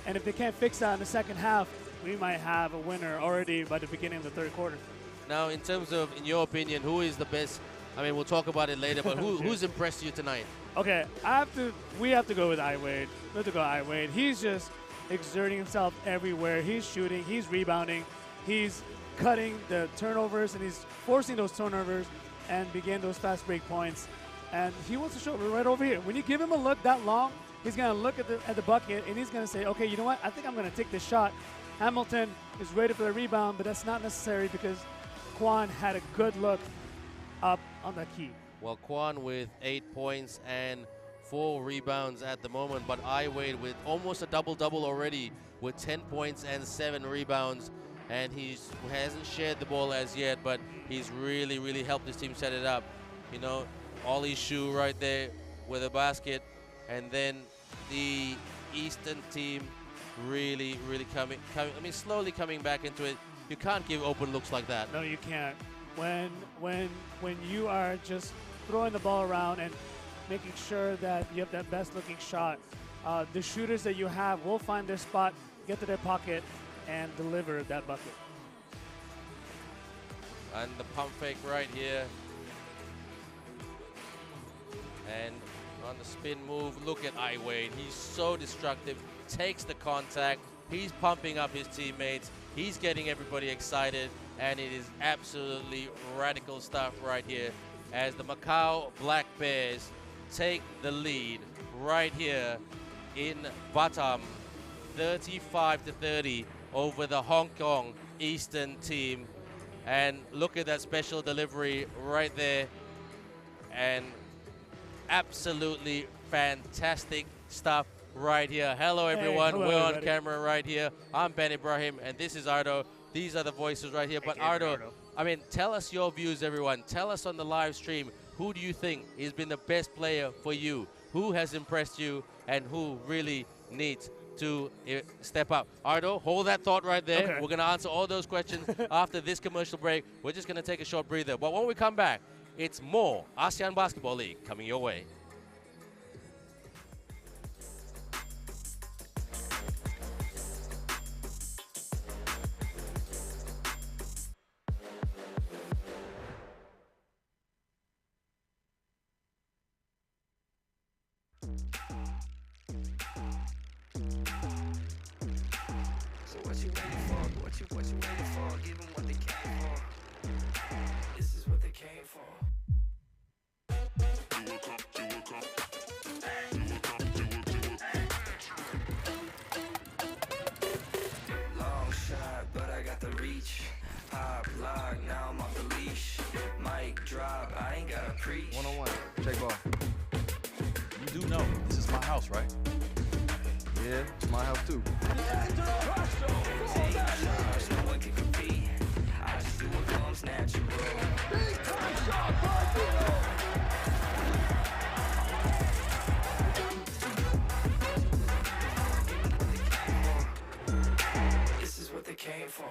And if they can't fix that in the second half, we might have a winner already by the beginning of the third quarter. Now, in terms of, in your opinion, who is the best? I mean, we'll talk about it later, but who's impressed you tonight? Okay, we have to go with Wade. We have to go Wade. He's just exerting himself everywhere. He's shooting, he's rebounding, he's cutting the turnovers, and he's forcing those turnovers and begin those fast break points. And he wants to show it right over here. When you give him a look that long, he's going to look at the bucket, and he's going to say, okay, you know what? I think I'm going to take this shot. Hamilton is ready for the rebound, but that's not necessary because Kwon had a good look up on the key. Well, Kwon with 8 points and 4 rebounds at the moment, but Ai Wade with almost a double-double already with 10 points and 7 rebounds. And he hasn't shared the ball as yet, but he's really, really helped his team set it up. You know, Ollie Shu right there with a basket, and then the Eastern team really, really coming. I mean, slowly coming back into it. You can't give open looks like that. No, you can't. When you are just throwing the ball around and making sure that you have that best-looking shot, the shooters that you have will find their spot, get to their pocket, and deliver that bucket. And the pump fake right here. And on the spin move, look at Ai Wade. He's so destructive, takes the contact. He's pumping up his teammates. He's getting everybody excited. And it is absolutely radical stuff right here as the Macau Black Bears take the lead right here in Batam, 35-30 over the Hong Kong Eastern team. And look at that special delivery right there. And absolutely fantastic stuff right here. Hello everyone, hello, we're everybody. on camera right here. I'm Ben Ibrahim and this is Ardo. These are the voices right here. But Ardo, I mean, tell us your views, everyone. Tell us on the live stream, who do you think has been the best player for you? Who has impressed you and who really needs to step up? Ardo, hold that thought right there. Okay. We're going to answer all those questions after this commercial break. We're just going to take a short breather. But when we come back, it's more ASEAN Basketball League coming your way. So what you waiting for? What you waiting for? Give them what they came for. This is what they came for. Long shot, but I got the reach. Pop, lock, now I'm off the leash. Mic drop, I ain't gotta preach. One-on-one, J-Ball. You do know this is my house, right? Yeah, it's my house too. Take charge, no one can compete. I just do what comes natural. This is what they came for.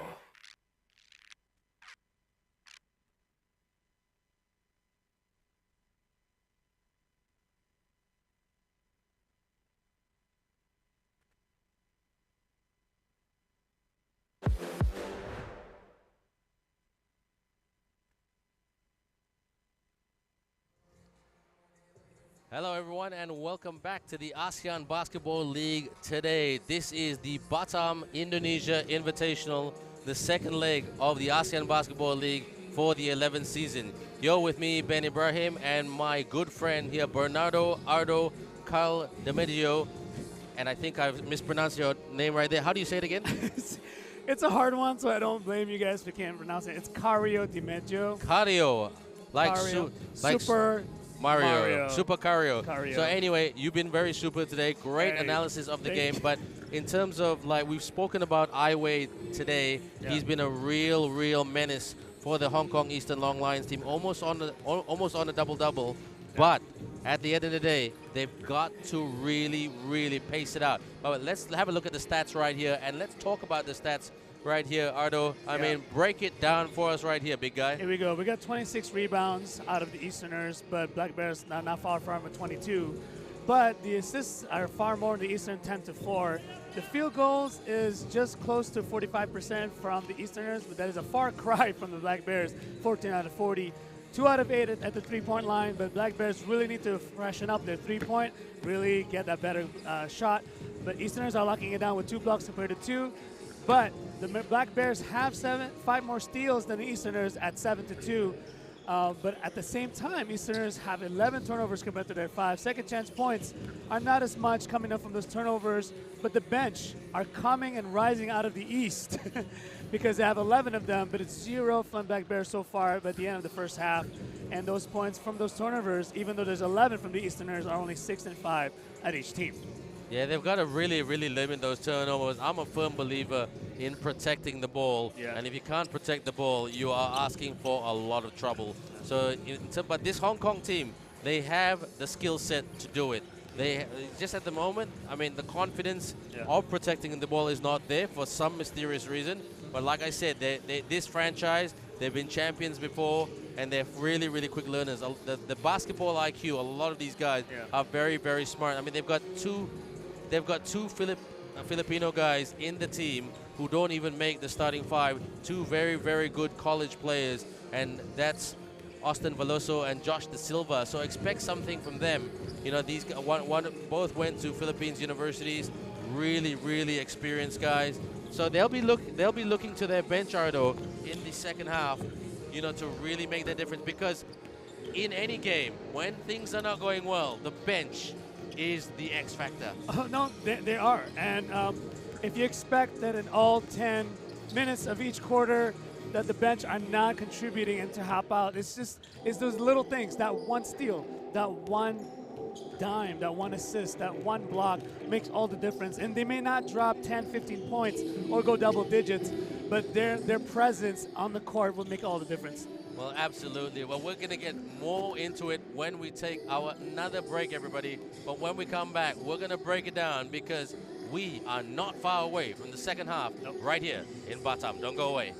Hello everyone and welcome back to the ASEAN Basketball League today. This is the Batam, Indonesia Invitational, the second leg of the ASEAN Basketball League for the 11th season. You're with me, Ben Ibrahim, and my good friend here, Bernardo Ardo Carl Demedio. And I think I've mispronounced your name right there. How do you say it again? It's a hard one, so I don't blame you guys if you can't pronounce it. It's Cario Di Meggio. Cario, like, Cario. like Super Mario. Super Cario. Cario. So anyway, you've been very super today. Great Hey, analysis of the thank game. you. But in terms of, like, we've spoken about Ai Wade today. Yeah. He's been a real menace for the Hong Kong Eastern Long Lions team. Almost on a double-double. But at the end of the day, they've got to really pace it out. But let's have a look at the stats right here. And let's talk about the stats right here, Ardo. I mean, break it down for us right here, big guy. Here we go. We got 26 rebounds out of the Easterners, but Black Bears not far from with 22. But the assists are far more in the Eastern, 10-4. The field goals is just close to 45% from the Easterners, but that is a far cry from the Black Bears, 14 out of 40. 2 out of 8 at the three-point line, but Black Bears really need to freshen up their three-point, really get that better shot. But Easterners are locking it down with 2 blocks compared to 2. But the Black Bears have 5 more steals than the Easterners at 7-2. But at the same time, Easterners have 11 turnovers compared to their 5. Second chance points are not as much coming up from those turnovers, but the bench are coming and rising out of the East because they have 11 of them, but it's 0 Funback Bears so far by the end of the first half. And those points from those turnovers, even though there's 11 from the Easterners, are only 6 and 5 at each team. Yeah, they've got to really, really limit those turnovers. I'm a firm believer in protecting the ball. Yeah. And if you can't protect the ball, you are asking for a lot of trouble. But this Hong Kong team, they have the skill set to do it. They just at the moment, I mean, the confidence of protecting the ball is not there for some mysterious reason. But like I said, this franchise, they've been champions before, and they're really, really quick learners. The basketball IQ, a lot of these guys are very, very smart. I mean, they've got two Filipino guys in the team who don't even make the starting 5. 2 very, very good college players, and that's Austin Veloso and Josh De Silva. So expect something from them. You know, these both went to Philippines universities. Really, really experienced guys. So they'll be looking to their bench, Ardo, in the second half, you know, to really make that difference. Because in any game, when things are not going well, the bench is the X factor. Oh, no, they are. And if you expect that in all 10 minutes of each quarter that the bench are not contributing and to help out, it's those little things, that one steal, that one dime, that one assist, that one block makes all the difference. And they may not drop 10, 15 points or go double digits, but their presence on the court will make all the difference. Well, absolutely. Well, we're going to get more into it when we take our another break, everybody. But when we come back, we're going to break it down because we are not far away from the second half right here in Batam. Don't go away.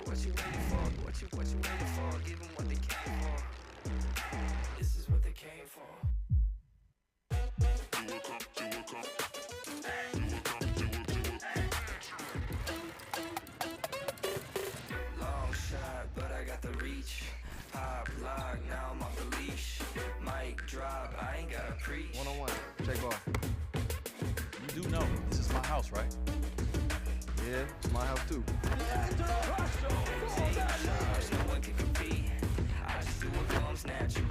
What you waiting for? What you waiting for? Give them what they came for. This is what they came for. Long shot, but I got the reach. Pop lock, now I'm off the leash. Mic drop, I ain't got a preach. One-on-one, check ball. You do know this is my house, right? Yeah, it's my house too. No one can compete. I just do what comes natural.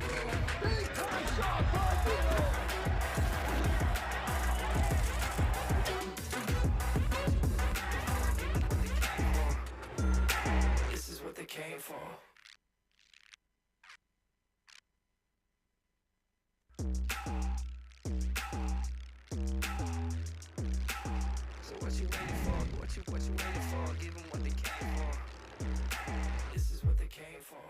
This is what they came for. So what you waiting for? What you waiting for? Give them what they came for. This is what they came for.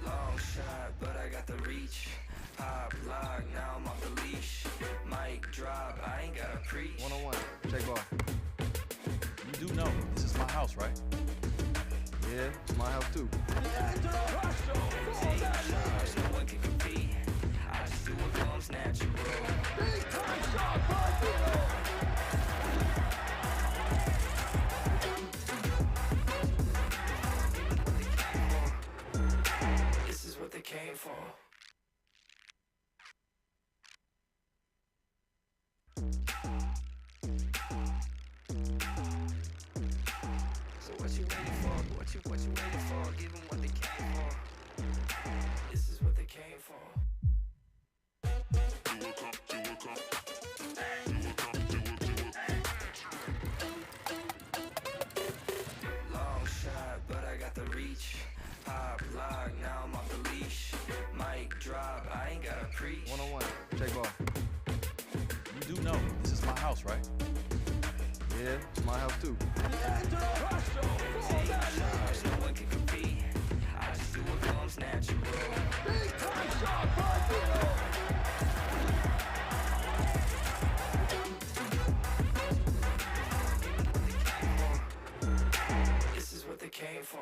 Long shot, but I got the reach. Pop lock, now I'm off the leash. Mic drop, I ain't got a preach. One-on-one, check ball. You do know this is my house, right? Yeah, it's my house too. No one can compete. I just do what comes natural. This is what they came for. So what you waiting for? What you waiting for? Give them what they came for. This is what they came for. Long shot, but I got the reach. Pop lock, now I'm off the leash. Mic drop, I ain't got a preach. One-on-one, check ball. You do know this is my house, right? Yeah, it's my house too. No one can compete. I just do what comes natural. This is what they came for.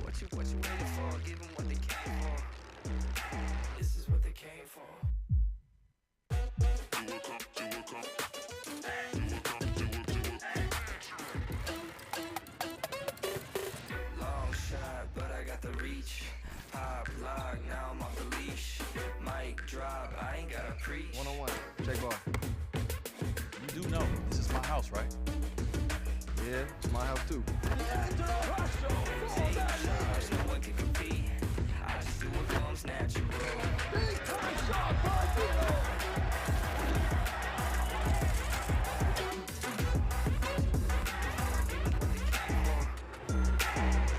What you waiting for? Give them what they came for. This is what they came for. Long shot, but I got the reach. Hop, lock, now I'm off the leash. Mic drop, I ain't gotta preach. One-on-one. Check ball. You do know this is my house, right? Yeah, it's my house too. Take charge, no one can compete. I just do what comes natural.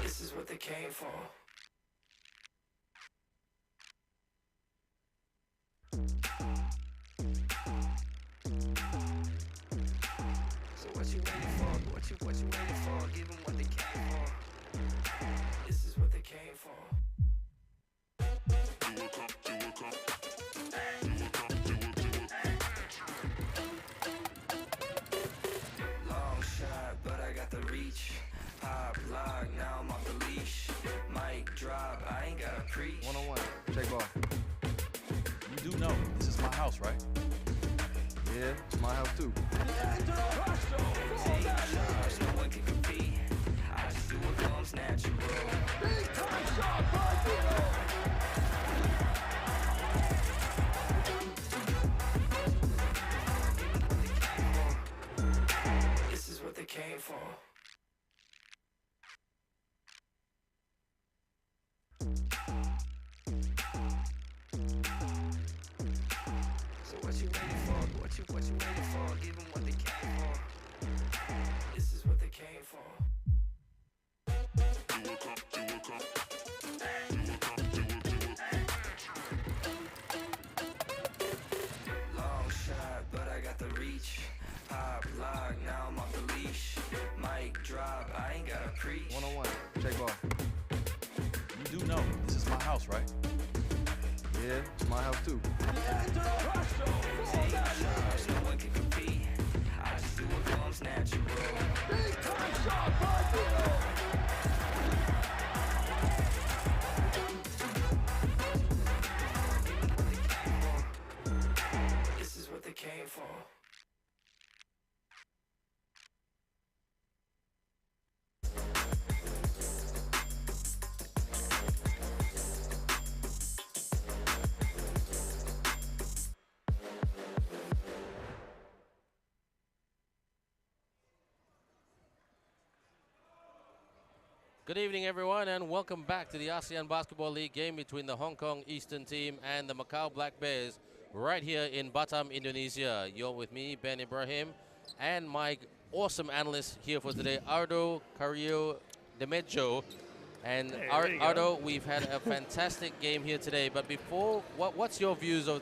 This is what they came for. So what you waiting for? What you waiting for? Give them what they came for. This is what they came for. Long shot, but I got the reach. Hop, lock, now I'm off the leash. Mic drop, I ain't gotta preach. One-on-one. Check ball. You do know this is my house, right? Yeah, it's my house too. Take charge, no one can compete. I just do what comes natural. This is what they came for. So what you waiting for? What you waiting for? Give them what they came for. This is what they came for. Long shot, but I got the reach. Hop, lock, now I'm off the leash. Mic drop, I ain't gotta preach. One-on-one. Check ball. You do know this is my house, right? Yeah, it's my house too. Take charge, no one can compete. I just do what comes natural. This is what they came for. Good evening, everyone, and welcome back to the ASEAN Basketball League game between the Hong Kong Eastern team and the Macau Black Bears right here in Batam, Indonesia. You're with me, Ben Ibrahim, and my awesome analyst here for today, Ardo Carrillo Demejo. And Hey, there you go. Ardo, we've had a fantastic game here today, but before, what's your views of,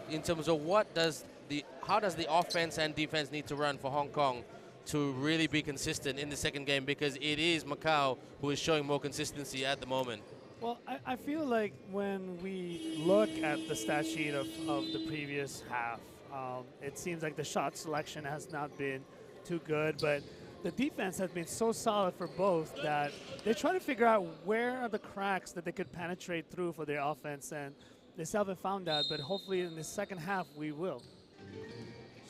in terms of how does the offense and defense need to run for Hong Kong to really be consistent in the second game, because it is Macau who is showing more consistency at the moment? Well, I feel like when we look at the stat sheet of the previous half, it seems like the shot selection has not been too good, but the defense has been so solid for both that they try to figure out where are the cracks that they could penetrate through for their offense, and they still haven't found that, but hopefully in the second half we will.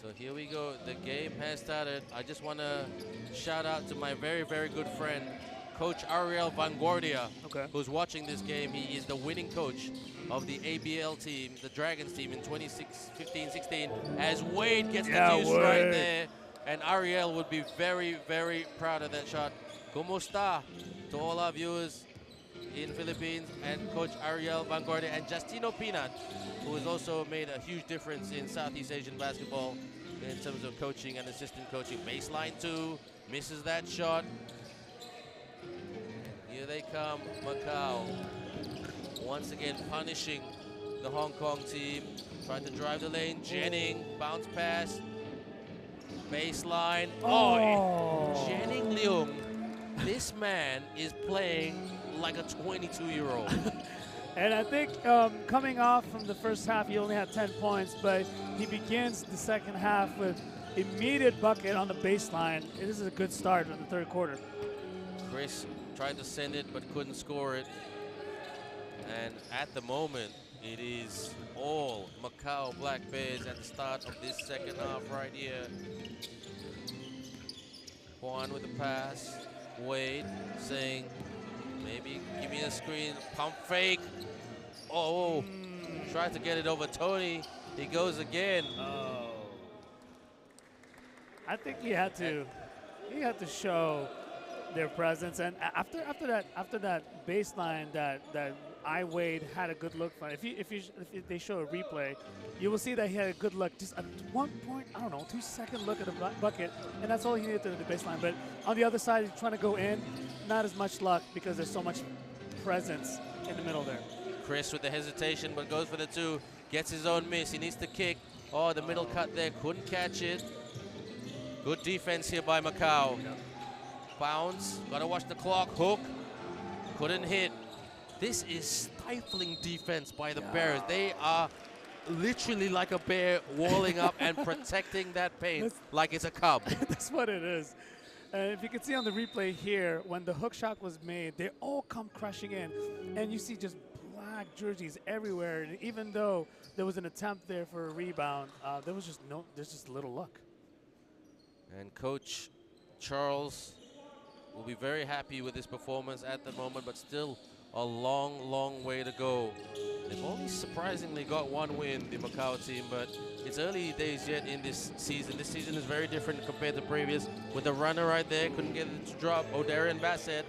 So here we go. The game has started. I just want to shout out to my very, very good friend, Coach Ariel Vanguardia, who's watching this game. He is the winning coach of the ABL team, the Dragons team in 2015-16, as Wade gets the deuce right there. And Ariel would be very, very proud of that shot. Kumusta to all our viewers in Philippines, and Coach Ariel Vanguardia and Justino Pinat, who has also made a huge difference in Southeast Asian basketball in terms of coaching and assistant coaching. Baseline 2, misses that shot. Here they come, Macau. Once again punishing the Hong Kong team. Tried to drive the lane, Jennings, bounce pass. Baseline, Jennings Leung. This man is playing like a 22-year-old. And I think coming off from the first half, he only had 10 points, but he begins the second half with immediate bucket on the baseline. This is a good start in the third quarter. Chris tried to send it but couldn't score it. And at the moment, it is all Macau Black Bears at the start of this second half right here. Juan with the pass. Wade saying, maybe give me a screen. Pump fake. Oh, tried to get it over Tony. He goes again. I think he had to show their presence. And after that baseline that Wade had a good look for. If they show a replay, you will see that he had a good look. Just at 1 point, I don't know, 2 second look at the bucket, and that's all he needed to the baseline. But on the other side, he's trying to go in. Not as much luck because there's so much presence in the middle there. Chris with the hesitation, but goes for the 2. Gets his own miss. He needs to kick. Oh, the middle cut there. Couldn't catch it. Good defense here by Macau. Bounce. Got to watch the clock. Hook. Couldn't hit. This is stifling defense by the Bears. They are literally like a bear walling up and protecting that paint like it's a cub. That's what it is. If you can see on the replay here, when the hook shot was made, they all come crushing in. And you see just black jerseys everywhere. And even though there was an attempt there for a rebound, there's just little luck. And Coach Charles will be very happy with his performance at the moment, but still a long, long way to go. They've only surprisingly got 1 win, the Macau team, but it's early days yet in this season. This season is very different compared to previous. With the runner right there, couldn't get it to drop. O'Darian Bassett,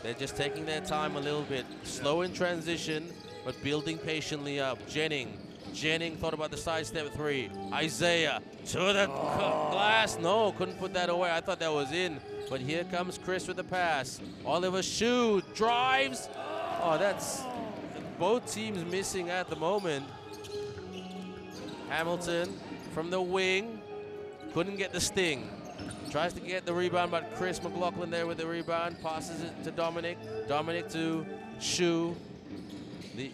they're just taking their time a little bit. Slow in transition, but building patiently up. Jennings thought about the sidestep 3. Isaiah to the glass. No, couldn't put that away. I thought that was in. But here comes Chris with the pass. Oliver Shue drives. Oh, that's both teams missing at the moment. Hamilton from the wing. Couldn't get the sting. Tries to get the rebound, but Chris McLaughlin there with the rebound. Passes it to Dominic. Dominic to Shue. The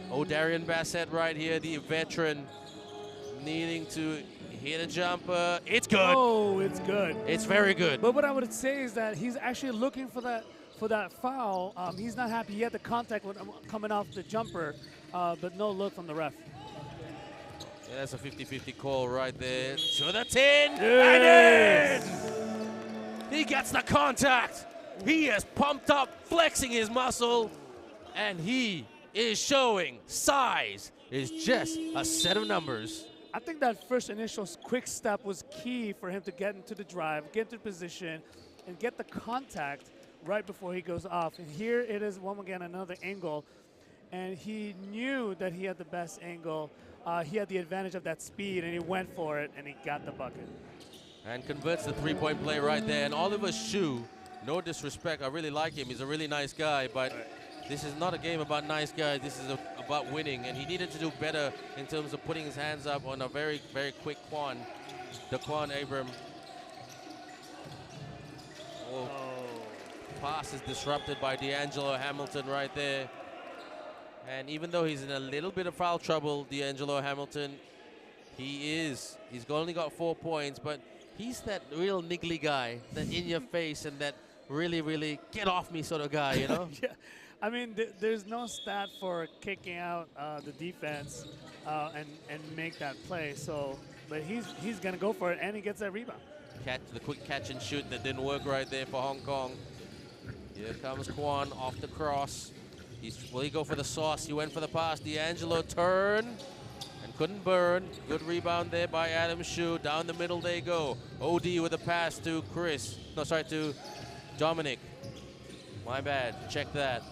O'Darian Bassett right here, the veteran, needing to hit a jumper. It's good. Oh, it's good. It's very good. But what I would say is that he's actually looking for that foul. He's not happy. He had the contact with him coming off the jumper, but no look from the ref. Yeah, that's a 50-50 call right there. To the 10. Yes. And in! He gets the contact. He is pumped up, flexing his muscle, and he is showing size is just a set of numbers. I think that first initial quick step was key for him to get into the drive, get into position, and get the contact right before he goes off. And here it is, one again, another angle. And he knew that he had the best angle. He had the advantage of that speed, and he went for it, and he got the bucket. And converts the three-point play right there. And Oliver Shue, no disrespect, I really like him. He's a really nice guy, but this is not a game about nice guys. This is about winning, and he needed to do better in terms of putting his hands up on a very, very quick Daquan Abram. Oh. Pass is disrupted by D'Angelo Hamilton right there. And even though he's in a little bit of foul trouble, D'Angelo Hamilton, he's only got 4 points, but he's that real niggly guy, that in your face and that really, really get off me sort of guy, you know? Yeah. I mean, there's no stat for kicking out the defense and make that play. So, but he's gonna go for it, and he gets that rebound. The quick catch and shoot that didn't work right there for Hong Kong. Here comes Kwon off the cross. Will he go for the sauce? He went for the pass. D'Angelo turned and couldn't burn. Good rebound there by Adam Shue. Down the middle they go. OD with a pass to to Dominic. My bad. Check that.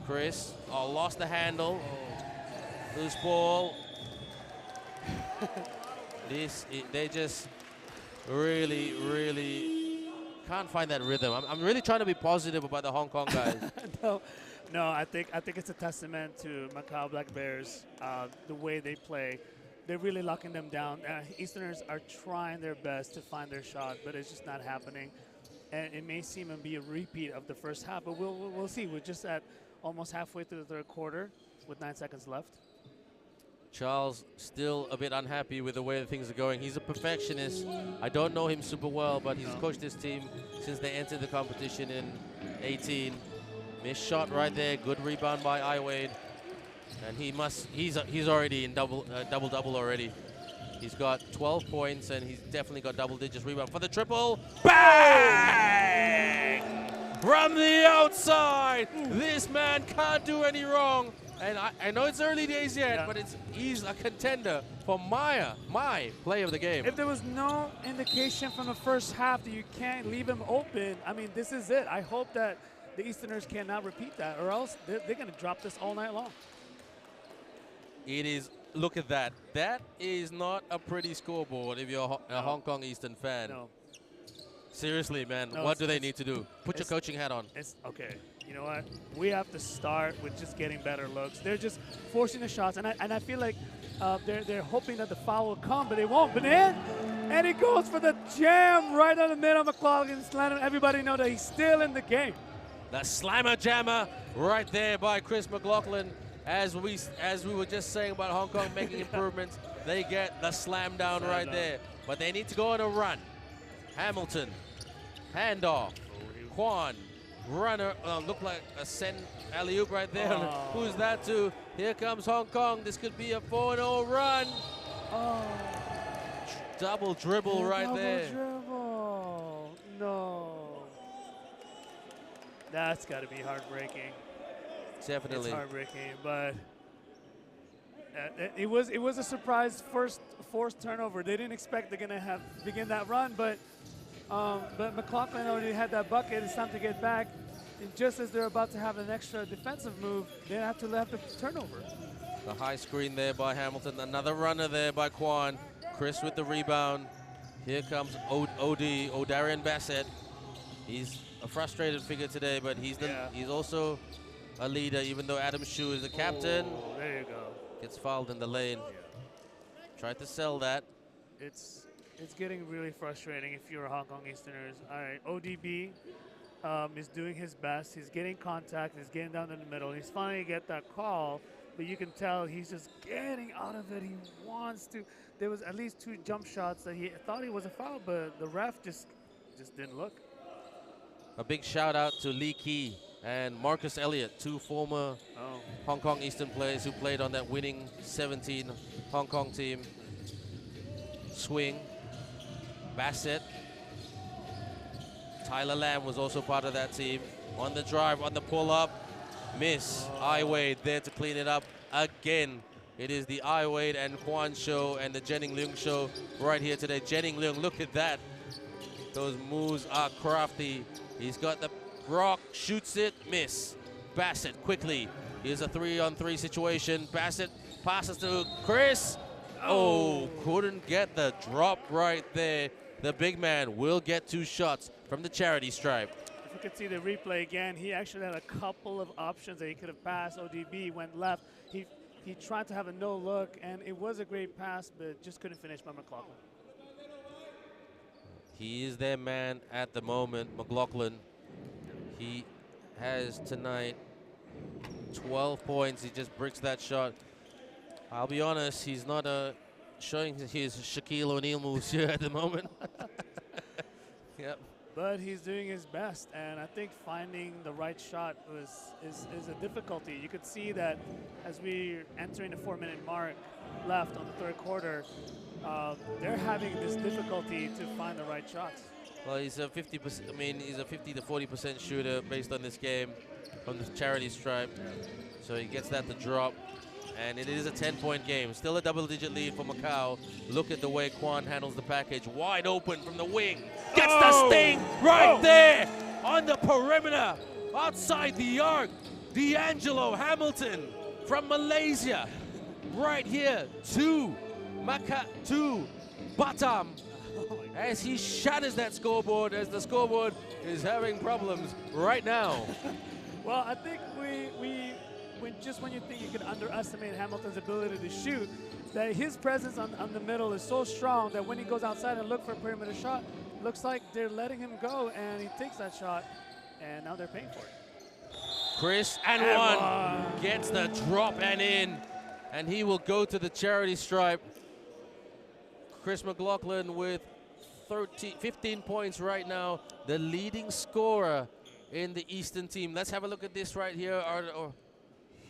Chris, lost the handle. Loose ball. They just really, really can't find that rhythm. I'm really trying to be positive about the Hong Kong guys. No, I think it's a testament to Macau Black Bears, the way they play. They're really locking them down. Easterners are trying their best to find their shot, but it's just not happening. And it may seem to be a repeat of the first half, but we'll see. We're just at almost halfway through the third quarter with 9 seconds left. Charles still a bit unhappy with the way that things are going. He's a perfectionist. I don't know him super well, but he's coached this team since they entered the competition in 18. Missed shot right there. Good rebound by Iwade. And he's already in double-double already. He's got 12 points, and he's definitely got double digits rebound for the triple. Bang! From the outside. This man can't do any wrong. And I know it's early days yet, but he's a contender for my play of the game. If there was no indication from the first half that you can't leave him open, I mean, this is it. I hope that the Easterners cannot repeat that, or else they're going to drop this all night long. It is, look at that. That is not a pretty scoreboard if you're a Hong Kong Eastern fan. No. Seriously, man, No, what do they need to do? Put your it's- coaching hat on. It's okay. You know what? We have to start with just getting better looks. They're just forcing the shots, and I feel like they're hoping that the foul will come, but they won't. But then, and he goes for the jam right on the middle. McLaughlin slamming. Everybody know that he's still in the game. The slammer jammer right there by Chris McLaughlin. As we were just saying about Hong Kong making improvements, they get the slam down right there. But they need to go on a run. Hamilton, handoff, Kwan, runner, look like a send alley-oop right there. Oh. Who's that to? Here comes Hong Kong. This could be a 4-0 run. Oh. Double dribble right there. Dribble. No. That's got to be heartbreaking. Definitely. It's heartbreaking, but it was a surprise first forced turnover. They didn't expect they're gonna begin that run, but McLaughlin already had that bucket. It's time to get back, and just as they're about to have an extra defensive move, they have to have the turnover. The high screen there by Hamilton. Another runner there by Kwan. Chris with the rebound. Here comes O'Darian Bassett. He's a frustrated figure today, but he's also a leader, even though Adam Shu is the captain. Oh, there you go. Gets fouled in the lane. Tried to sell that. It's getting really frustrating if you're a Hong Kong Easterners. All right, ODB is doing his best. He's getting contact. He's getting down in the middle. He's finally get that call, but you can tell he's just getting out of it. He wants to. There was at least 2 jump shots that he thought he was a foul, but the ref just didn't look. A big shout out to Lee Kee and Marcus Elliott, 2 former Hong Kong Eastern players who played on that winning 17 Hong Kong team. Swing, Bassett, Tyler Lamb was also part of that team. On the drive, on the pull-up, miss. Iwade there to clean it up again. It is the Iwade and Kwan show and the Jennings Leung show right here today. Jennings Leung, look at that. Those moves are crafty. He's got the rock, shoots it, miss. Bassett quickly. Here's a 3-on-3 situation. Bassett passes to Chris. Oh, couldn't get the drop right there. The big man will get 2 shots from the charity stripe. If you could see the replay again, he actually had a couple of options that he could have passed. ODB went left. He tried to have a no look, and it was a great pass, but just couldn't finish by McLaughlin. He is their man at the moment, McLaughlin. He has tonight 12 points. He just bricks that shot. I'll be honest, he's not showing his Shaquille O'Neal moves here at the moment. Yep. But he's doing his best, and I think finding the right shot is a difficulty. You could see that as we're entering the 4-minute mark left on the 3rd quarter, they're having this difficulty to find the right shots. Well, he's a 50%. I mean, he's a 50 to 40% shooter based on this game, on the charity stripe. So he gets that to drop, and it is a 10-point game. Still a double-digit lead for Macau. Look at the way Kwan handles the package. Wide open from the wing. Gets the sting right there on the perimeter, outside the arc. D'Angelo Hamilton from Malaysia, right here to Batam. As he shatters that scoreboard, as the scoreboard is having problems right now. Well, I think when you think you can underestimate Hamilton's ability to shoot, that his presence on the middle is so strong that when he goes outside and look for a perimeter shot, looks like they're letting him go, and he takes that shot, and now they're paying for it. Chris and one gets the drop and in. and he will go to the charity stripe. Chris McLaughlin with 15 points right now, the leading scorer in the Eastern team. Let's have a look at this right here.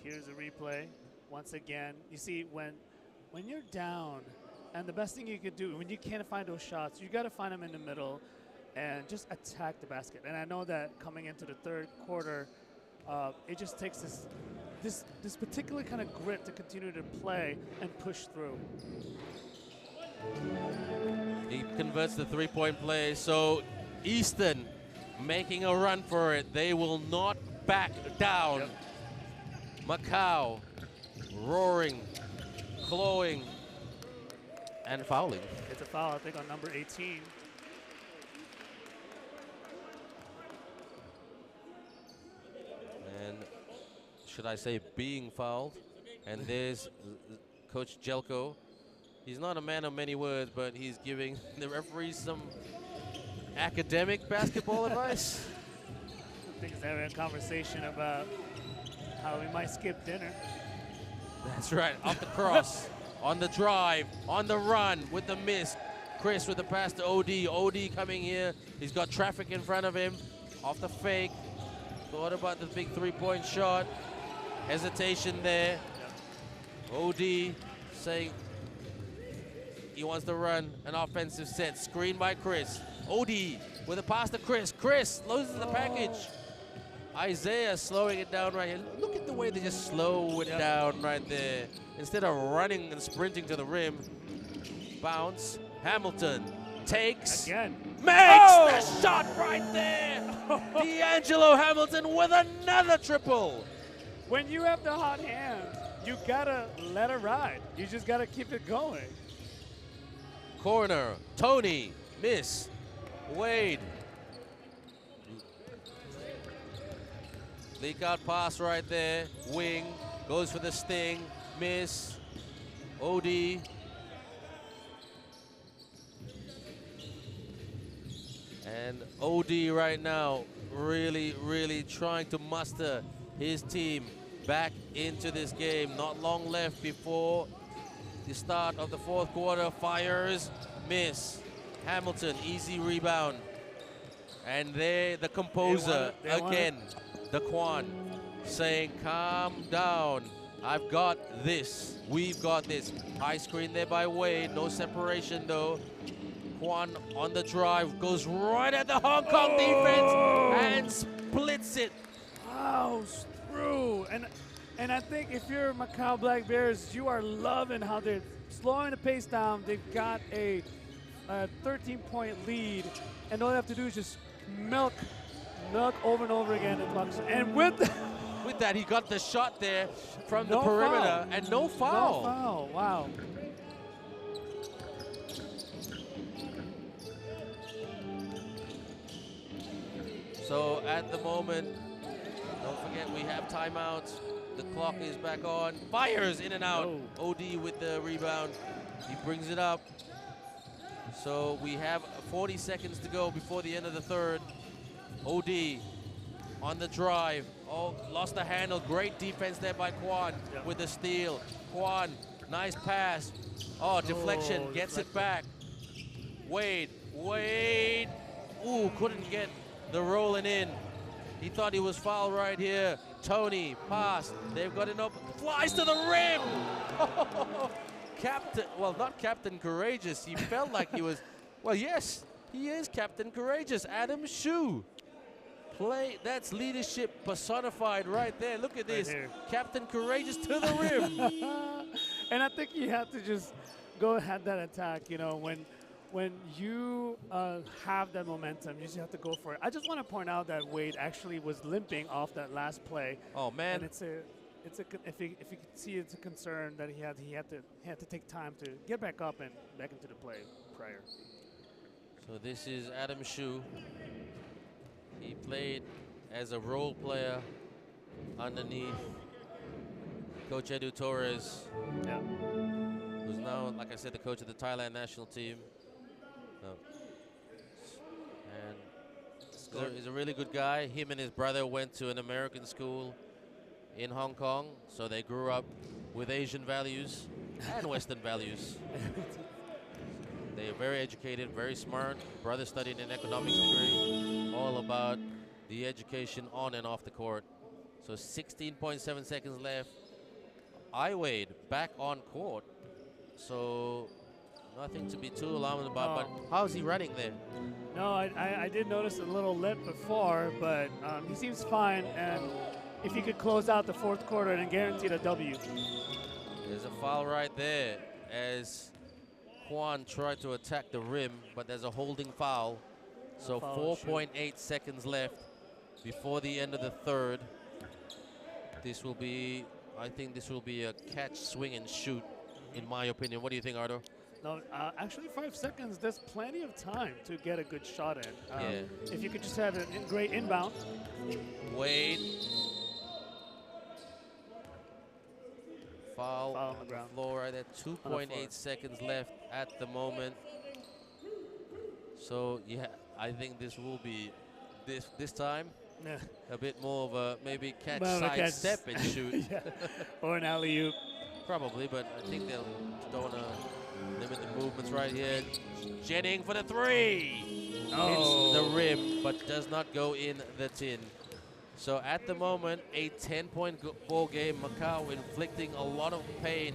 Here's a replay. Once again, you see when you're down, and the best thing you could do when you can't find those shots, you got to find them in the middle and just attack the basket. And I know that coming into the third quarter, it just takes this particular kind of grit to continue to play and push through. He converts the three-point play, so Easton making a run for it. They will not back down. Yep. Macau roaring, clawing, and fouling. It's a foul, I think, on number 18. And should I say being fouled? And there's Coach Jelko. He's not a man of many words, but he's giving the referees some academic basketball advice. I think he's having a conversation about how we might skip dinner. That's right, off the cross, on the drive, on the run with the miss. Chris with the pass to OD. OD coming here. He's got traffic in front of him. Off the fake. Thought about the big three-point shot. Hesitation there. OD saying he wants to run an offensive set. Screen by Chris. OD with a pass to Chris. Chris loses the package. Isaiah slowing it down right here. Look at the way they just slow it down right there. Instead of running and sprinting to the rim. Bounce. Hamilton takes. Again. Makes the shot right there. D'Angelo Hamilton with another triple. When you have the hot hand, you gotta let it ride. You just gotta keep it going. Corner. Tony. Miss. Wade. Leak out pass right there. Wing. Goes for the sting. Miss. OD. And OD right now really, really trying to muster his team back into this game. Not long left before the start of the fourth quarter. Fires. Miss. Hamilton. Easy rebound. And there the composer again. Daquan saying, calm down. I've got this. We've got this. High screen there by Wade. No separation though. Quan on the drive. Goes right at the Hong Kong defense and splits it. Plows through. And I think if you're Macau Black Bears, you are loving how they're slowing the pace down. They've got a 13-point lead. And all they have to do is just milk over and over again the clock. And with that, he got the shot there from the no perimeter foul. and no foul. No foul. Wow. So at the moment, don't forget we have timeouts. The clock is back on. Fires in and out. OD with the rebound. He brings it up. So we have 40 seconds to go before the end of the third. OD on the drive. Oh, lost the handle. Great defense there by Quan with the steal. Quan, nice pass. Oh, deflection. Gets it back. Wade. Ooh, couldn't get the rolling in. He thought he was fouled right here. Tony, pass. They've got it up. Flies to the rim. Captain, well, not Captain Courageous. He felt like he was, well, yes, he is Captain Courageous. Adam Shu. That's leadership personified right there. Look at this. Captain Courageous to the rim. And I think you have to just go ahead that attack, you know, when you have that momentum, you just have to go for it. I just want to point out that Wade actually was limping off that last play. Oh man! And if you can see, it's a concern that he had to take time to get back up and back into the play prior. So this is Adam Shu. He played as a role player underneath Coach Edu Torres, who's now, like I said, the coach of the Thailand national team. And he's a really good guy. Him and his brother went to an American school in Hong Kong, so they grew up with Asian values and Western values. They are very educated, very smart. Brother studied an economics degree, all about the education on and off the court. So 16.7 seconds left. Wade back on court, so nothing to be too alarmed about. But how's he running there? No, I did notice a little lip before, but he seems fine. And if he could close out the fourth quarter, then guaranteed a W. There's a foul right there as Juan tried to attack the rim, but there's a holding foul. So 4.8 seconds left before the end of the third. This will be, I think this will be a catch, swing, and shoot, in my opinion. What do you think, Ardo? No, actually 5 seconds, there's plenty of time to get a good shot in. Yeah. If you could just have a great inbound. Wade. Foul on on the ground. floor right there. 2.8 seconds left at the moment. So, yeah, I think this will be, this time, Yeah. a bit more of a maybe catch, More of a side catch. step and shoot. Yeah. Or an alley-oop. Probably, but I think they'll don't want to limit the movements right here. Jennings for the three. Hits the rim, but does not go in the tin. So at the moment, a 10-point ball game. Macau inflicting a lot of pain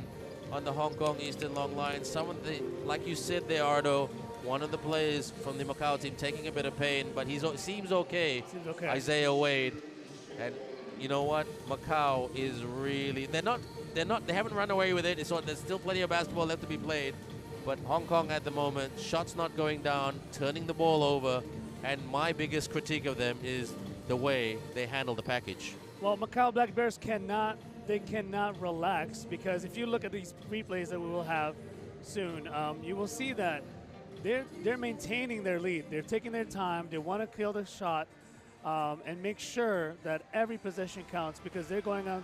on the Hong Kong Eastern long line. Some of the, like you said there, Ardo, one of the players from the Macau team taking a bit of pain, but he seems okay. Seems okay. Isaiah Wade, and you know what? Macau is really, they haven't run away with it. So there's still plenty of basketball left to be played. But Hong Kong at the moment, shots not going down, turning the ball over, and my biggest critique of them is the way they handle the package. Well, Macau Black Bears cannot relax, because if you look at these replays that we will have soon, you will see that they're maintaining their lead. They're taking their time. They want to kill the shot and make sure that every possession counts, because they're going on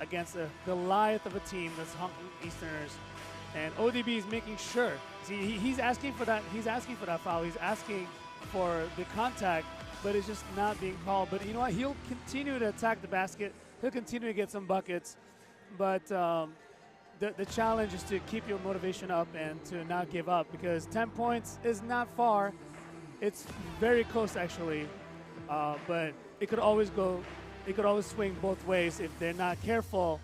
against the Goliath of a team, that's Hong Kong Easterners. And ODB is making sure. See, he's asking for that. He's asking for that foul. He's asking for the contact, but it's just not being called. But you know what? He'll continue to attack the basket. He'll continue to get some buckets. But the challenge is to keep your motivation up and to not give up, because 10 points is not far. It's very close, actually. But it could always go. It could always swing both ways if they're not careful.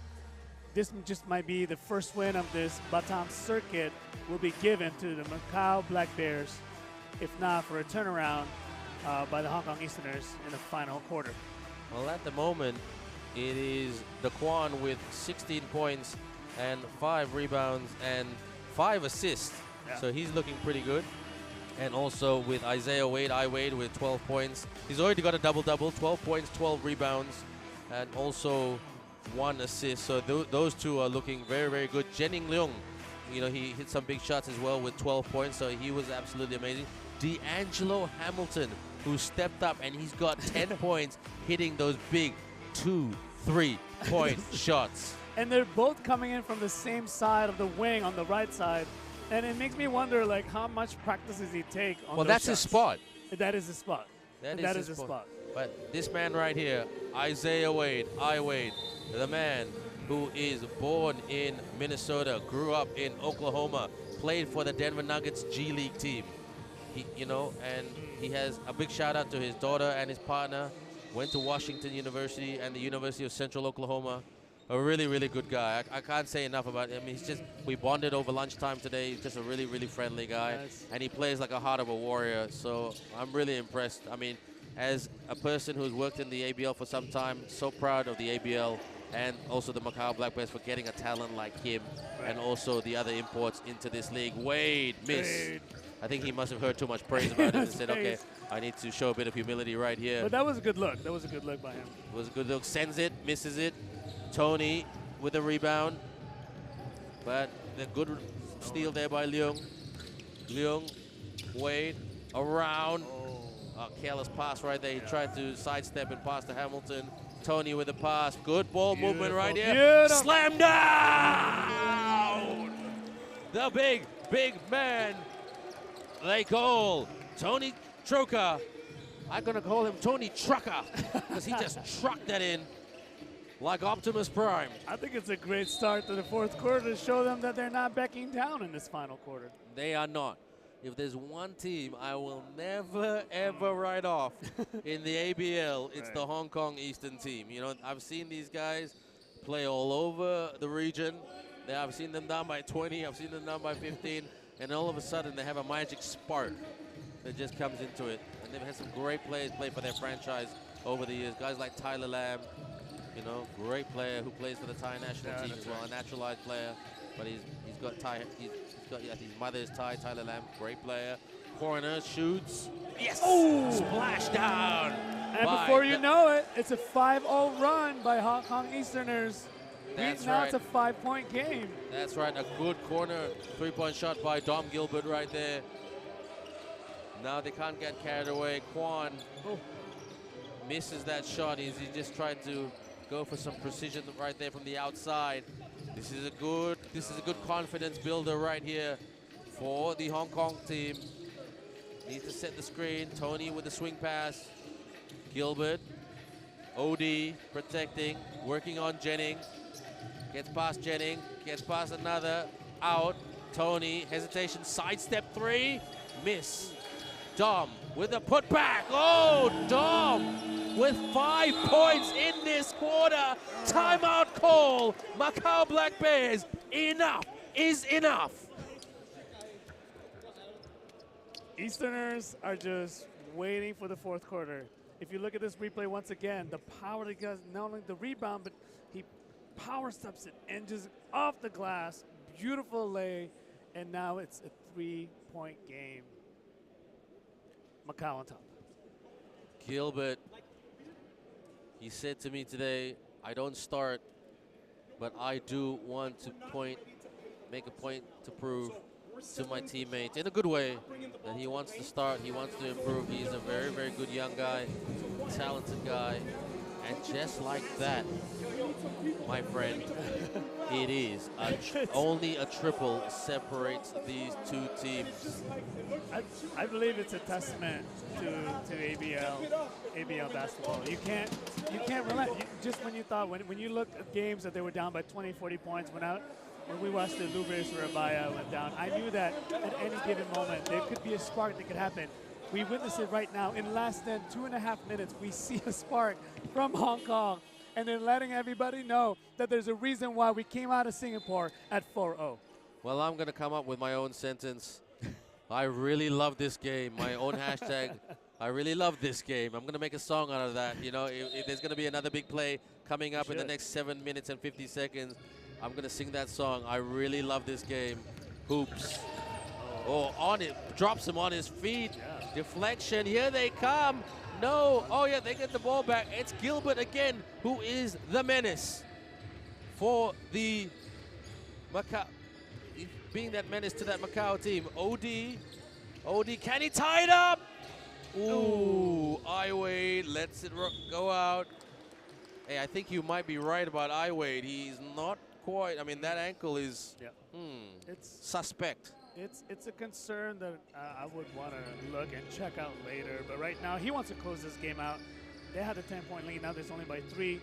This just might be the first win of this Batam circuit will be given to the Macau Black Bears, if not for a turnaround by the Hong Kong Easterners in the final quarter. Well, at the moment, it is Daquan with 16 points and 5 rebounds and 5 assists. Yeah. So he's looking pretty good. And also with Isaiah Wade, Wade with 12 points. He's already got a double-double, 12 points, 12 rebounds, and also 1 assist. So those two are looking very, very good. Jennings Leung, you know, he hit some big shots as well with 12 points, so he was absolutely amazing. D'Angelo Hamilton, who stepped up, and he's got 10 points, hitting those big 2, 3-point shots. And they're both coming in from the same side of the wing on the right side. And it makes me wonder, like, how much practice does he take on Well, those that's his shots? spot. That is his spot. That is his his spot. But this man right here, Isaiah Wade, Wade, the man who is born in Minnesota, grew up in Oklahoma, played for the Denver Nuggets G League team. He, you know, and he has a big shout out to his daughter and his partner. Went to Washington University and the University of Central Oklahoma. A really, really good guy. I can't say enough about him. He's just, we bonded over lunchtime today. He's just a really, really friendly guy. Yes. And he plays like a heart of a warrior. So I'm really impressed. I mean, as a person who's worked in the ABL for some time, so proud of the ABL and also the Macau Black Bears for getting a talent like him, and also the other imports into this league. Wade, miss. Wade. I think he must have heard too much praise about it and said, okay, I need to show a bit of humility right here. But that was a good look. That was a good look by him. It was a good look. Sends it, misses it. Tony with a rebound. But the good steal there by Leung. Leung, Wade, around. Careless pass right there. He tried to sidestep and pass to Hamilton. Tony with the pass. Good ball movement right here. Beautiful. Slam down! The big, big man. They call Tony Troca. I'm going to call him Tony Trucker because he just trucked that in. like Optimus Prime. I think it's a great start to the fourth quarter to show them that they're not backing down in this final quarter. They are not. If there's one team I will never, ever write off in the ABL, it's the Hong Kong Eastern team. You know, I've seen these guys play all over the region. I've seen them down by 20, I've seen them down by 15, and all of a sudden they have a magic spark that just comes into it. And they've had some great players play for their franchise over the years. Guys like Tyler Lamb, you know, great player who plays for the Thai national team as well, a naturalized player, but he's got Thai, he's got, his mother is Thai. Tyler Lamb, great player. Corner shoots. Yes! Oh! Splash down. And before you know it, it's a 5-0 run by Hong Kong Easterners. That's now right. it's a 5-point game. That's right. A good corner three-point shot by Dom Gilbert right there. Now they can't get carried away. Quan misses that shot. He's just trying to go for some precision right there from the outside. This is a good confidence builder right here for the Hong Kong team. Needs to set the screen. Tony with the swing pass. Gilbert. OD protecting, working on Jennings. Gets past Jennings, gets past another. Out. Tony, hesitation, sidestep three. Miss. Dom with a putback. Oh, Dom with 5 points in this quarter. Timeout call. Macau Black Bears. Enough is enough. Easterners are just waiting for the fourth quarter. If you look at this replay once again, the power that he has, not only the rebound, but he power steps it and just off the glass. Beautiful lay. And now it's a 3-point game. Macau on top. Gilbert, he said to me today, I don't start, but I do want to make a point to prove to my teammates in a good way that he wants to start, he wants to improve. He's a very, very good young guy, talented guy. And just like that, my friend, it is only a triple separates these two teams. I believe it's a testament to ABL basketball. You can't relent. Just when you thought, when you look at games that they were down by 20, 40 points, when we watched the Louvre Surabaya went down, I knew that at any given moment there could be a spark that could happen. We witness it right now. In less than 2.5 minutes, we see a spark from Hong Kong, and they're letting everybody know that there's a reason why we came out of Singapore at 4-0. Well, I'm going to come up with my own sentence. I really love this game. My own hashtag, I really love this game. I'm going to make a song out of that. You know, if there's going to be another big play coming up in the next 7 minutes and 50 seconds, I'm going to sing that song. I really love this game. Hoops. Oh, on it. Drops him on his feet. Yeah. Deflection. Here they come. No. Oh, yeah, they get the ball back. It's Gilbert again, who is the menace for the Macau. Being that menace to that Macau team. OD, can he tie it up? Ooh, Iwade lets it go out. Hey, I think you might be right about Iwade. He's not quite, I mean, that ankle is it's suspect. It's a concern that I would want to look and check out later. But right now, he wants to close this game out. They had a 10-point lead. Now there's only by 3.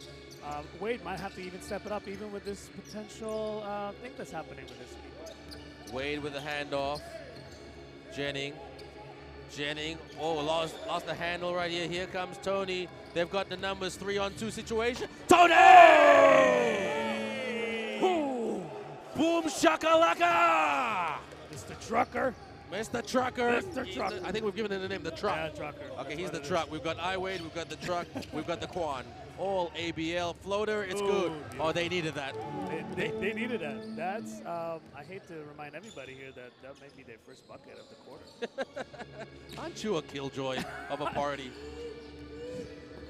Wade might have to even step it up, even with this potential thing that's happening with this game. Wade with the handoff. Jennings. Oh, lost the handle right here. Here comes Tony. They've got the numbers 3-on-2 situation. Tony! Ooh. Boom shakalaka! Mr. Trucker. Mr. Trucker. Mr. Trucker. I think we've given him the name, the Truck. Yeah, Trucker. Okay, he's the Truck. We've got Iwade, we've got the Truck, we've got the Quan. All ABL floater. It's good. Beautiful. Oh, they needed that. They needed that. That's, I hate to remind everybody here that may be their first bucket of the quarter. Aren't you a killjoy of a party?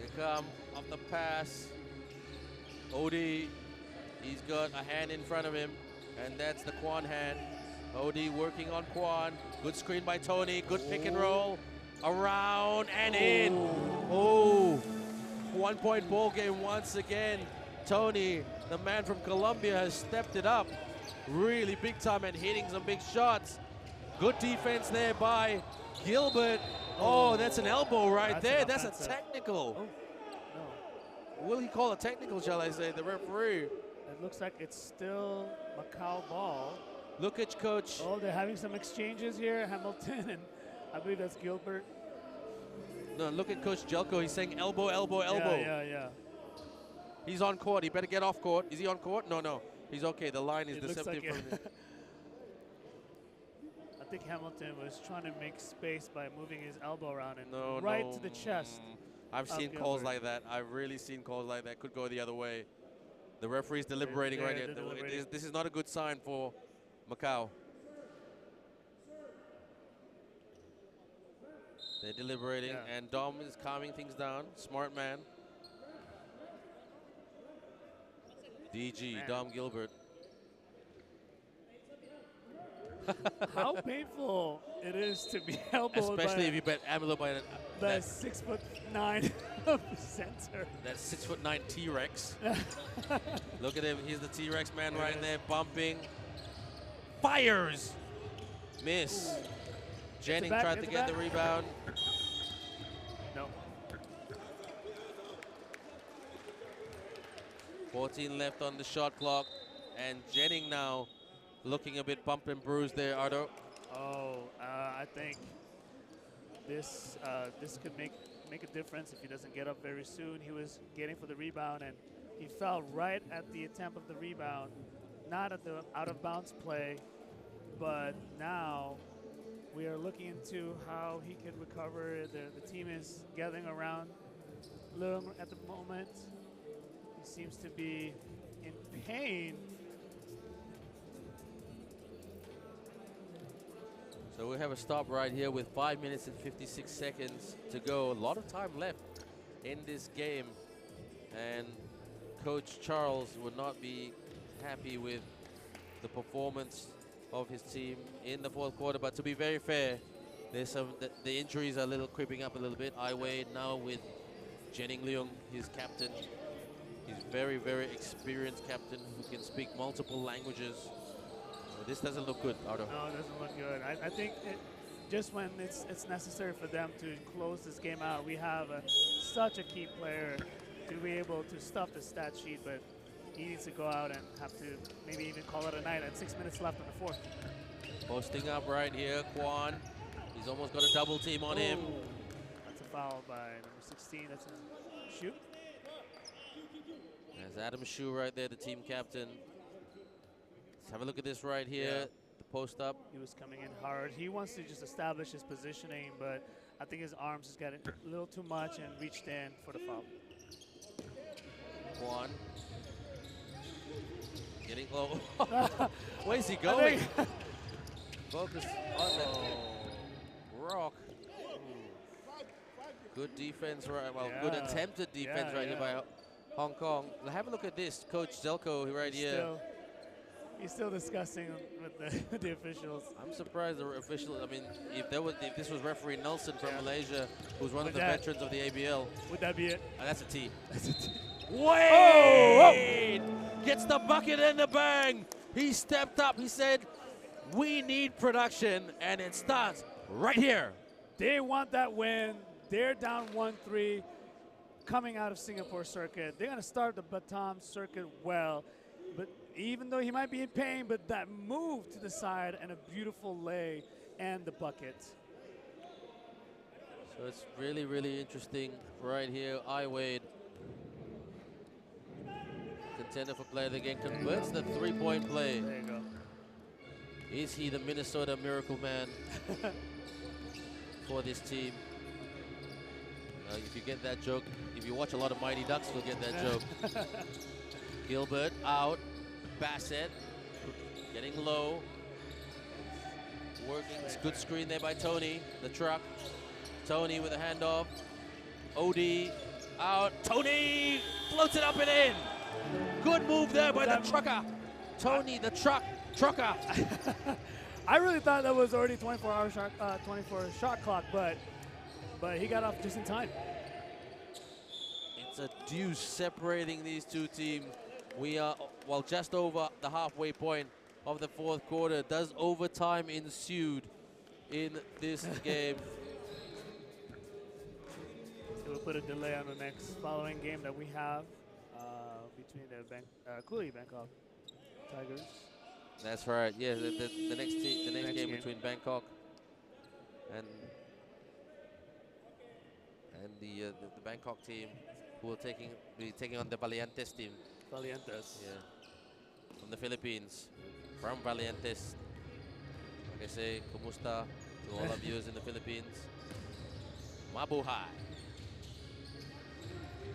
They come off the pass. OD, he's got a hand in front of him, and that's the Quan hand. OD working on Quan. Good screen by Tony. Good pick and roll. Around and in. Oh, 1-point ball game once again. Tony, the man from Colombia, has stepped it up really big time and hitting some big shots. Good defense there by Gilbert. Oh, that's an elbow right there. That's a technical. Oh, no. will he call a technical, shall I say, the referee? It looks like it's still Macau ball. Look at Coach. Oh, they're having some exchanges here, Hamilton, and I believe that's Gilbert. No, look at Coach Jelko. He's saying elbow, elbow, elbow. Yeah. He's on court. He better get off court. Is he on court? No. He's okay. The line is It looks deceptive like from him. I think Hamilton was trying to make space by moving his elbow around and No, right no. to the chest. I've seen Gilbert. calls like that. I've really seen calls like that. Could go the other way. The referee's deliberating right here. deliberating. This is not a good sign for Macau. They're deliberating, and Dom is calming things down. Smart man. DG, Man. Dom Gilbert. How painful it is to be elbowed Especially by, if you bet Amelo by by 6'9" center. that 6'9" T-Rex. Look at him. He's the T-Rex man right there, bumping. Fires. Miss. Jennings back, tried to it's get back. the rebound. No. 14 left on the shot clock. And Jennings now looking a bit bump and bruised there, Ardo. Oh, I think this could make a difference if he doesn't get up very soon. He was getting for the rebound, and he fell right at the attempt of the rebound, not at the out-of-bounds play, but now we are looking into how he could recover. The team is gathering around Leung at the moment. He seems to be in pain. So we have a stop right here with 5 minutes and 56 seconds to go. A lot of time left in this game. And Coach Charles would not be happy with the performance of his team in the fourth quarter. But to be very fair, there's the injuries are a little creeping up a little bit. Wade now with Jennings Leung, his captain. He's very, very experienced captain who can speak multiple languages. So this doesn't look good, Ardo. No, it doesn't look good. I think just when it's necessary for them to close this game out, we have such a key player to be able to stuff the stat sheet, but he needs to go out and have to maybe even call it a night at 6 minutes left in the fourth. Posting up right here, Quan. He's almost got a double team on him. That's a foul by number 16. That's a shoot. There's Adam Shu right there, the team captain. Let's have a look at this right here. The post up. He was coming in hard. He wants to just establish his positioning, but I think his arms just got a little too much and reached in for the foul. Quan. Getting low. Where's he going? Focus on the rock. Good defense, right? Well, good attempted defense right here by Hong Kong. Have a look at this, Coach Zelko right here. He's still discussing with the officials. I'm surprised the officials. I mean, if this was referee Nelson from Malaysia, who's one of the veterans of the ABL, would that be it? That's a T. That's a T. Wade gets the bucket and the bang. He stepped up. He said, "We need production," and it starts right here. They want that win. They're down 1-3 coming out of Singapore circuit. They're going to start the Batam circuit well. But even though he might be in pain, but that move to the side and a beautiful lay and the bucket. So it's really, really interesting right here. Wade, contender for player of the game, converts the three-point play. There you go. Is he the Minnesota Miracle Man for this team? If you get that joke, if you watch a lot of Mighty Ducks, you'll get that joke. Gilbert out. Bassett getting low. Working. It's good screen there by Tony. The truck. Tony with a handoff. OD out. Tony floats it up and in. Good move there by the trucker. Tony, the trucker. I really thought that was already 24 shot clock, but he got off just in time. It's a deuce separating these two teams. We are, well, just over the halfway point of the fourth quarter. Does overtime ensued in this game? We'll put a delay on the next following game that we have between the Cooley Bangkok Tigers. That's right. Yeah, the next Next game game. between Bangkok and the Bangkok team, who will be taking on the Valientes team. Valientes. Yeah, from the Philippines, from Valientes. Like I say, kumusta to all our viewers in the Philippines. Mabuhay.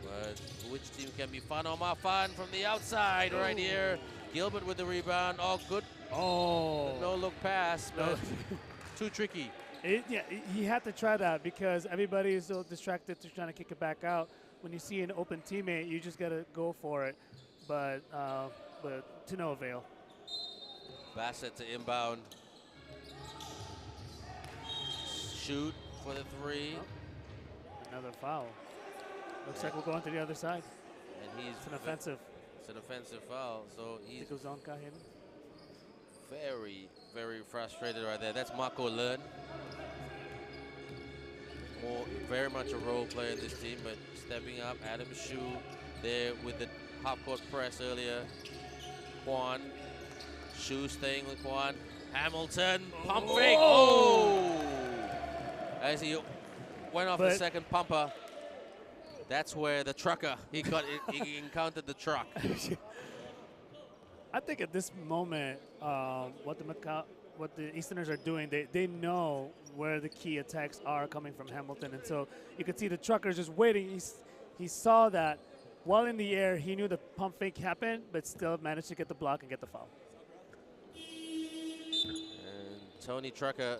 But which team can be fun or more fun from the outside right here? Gilbert with the rebound. Oh, good. Oh. No look pass, but too tricky. He had to try that because everybody is so distracted to trying to kick it back out. When you see an open teammate, you just gotta go for it, but to no avail. Bassett to inbound. Shoot for the three. Oh, another foul. Looks like we're going to the other side. And It's an offensive. It's an offensive foul, so he's very, very frustrated right there. That's Marco Learn. Very much a role player in this team, but stepping up. Adam Shu there with the half-court press earlier. Quan. Shu staying with Quan. Hamilton, pump fake. Oh! As he went off the second pumper, that's where the trucker, he encountered the truck. I think at this moment, what the Easterners are doing, they know where the key attacks are coming from Hamilton, and so you could see the truckers just waiting. He saw that while in the air, he knew the pump fake happened, but still managed to get the block and get the foul. And Tony Trucker,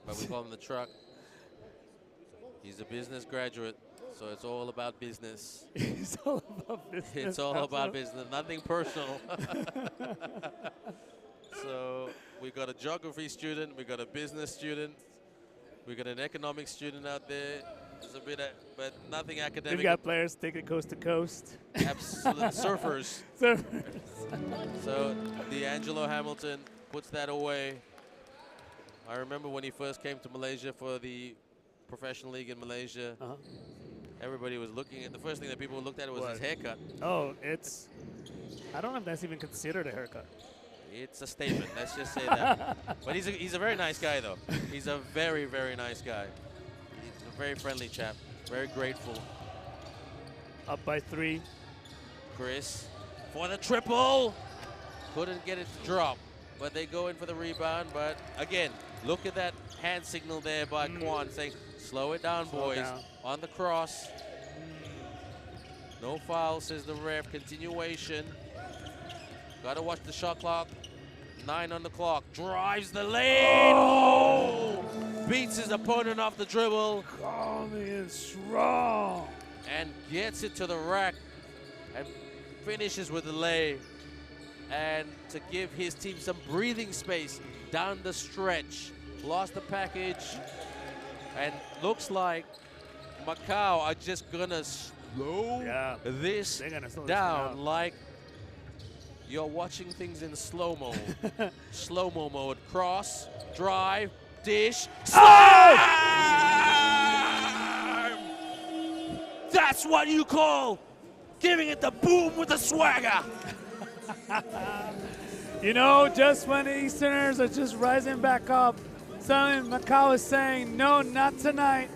but we call him the truck. He's a business graduate, so it's all about business. It's all about business. It's all about business, nothing personal. So we got a geography student, we got a business student, we got an economics student out there. There's a bit of, but nothing academic. We've got players taking coast to coast. Absolute surfers. Surfers. So D'Angelo Hamilton puts that away. I remember when he first came to Malaysia for the professional league in Malaysia. Everybody was looking at, the first thing that people looked at was his haircut. Oh, I don't know if that's even considered a haircut. It's a statement, let's just say that. But he's a very nice guy, though. He's a very, very nice guy. He's a very friendly chap, very grateful. Up by 3. Chris for the triple. Couldn't get it to drop, but they go in for the rebound. But again, look at that hand signal there by Quan saying, slow it down, boys. On the cross. No foul, says the ref. Continuation. Got to watch the shot clock. 9 on the clock. Drives the lane. Oh! Beats his opponent off the dribble. Coming in strong. And gets it to the rack. And finishes with the lay. And to give his team some breathing space down the stretch. Lost the package. And looks like Macau are just going to slow this down like you're watching things in slow-mo. Slow-mo mode. Cross, drive, dish, slam! That's what you call giving it the boom with the swagger. You know, just when the Easterners are just rising back up, suddenly Macau is saying, no, not tonight.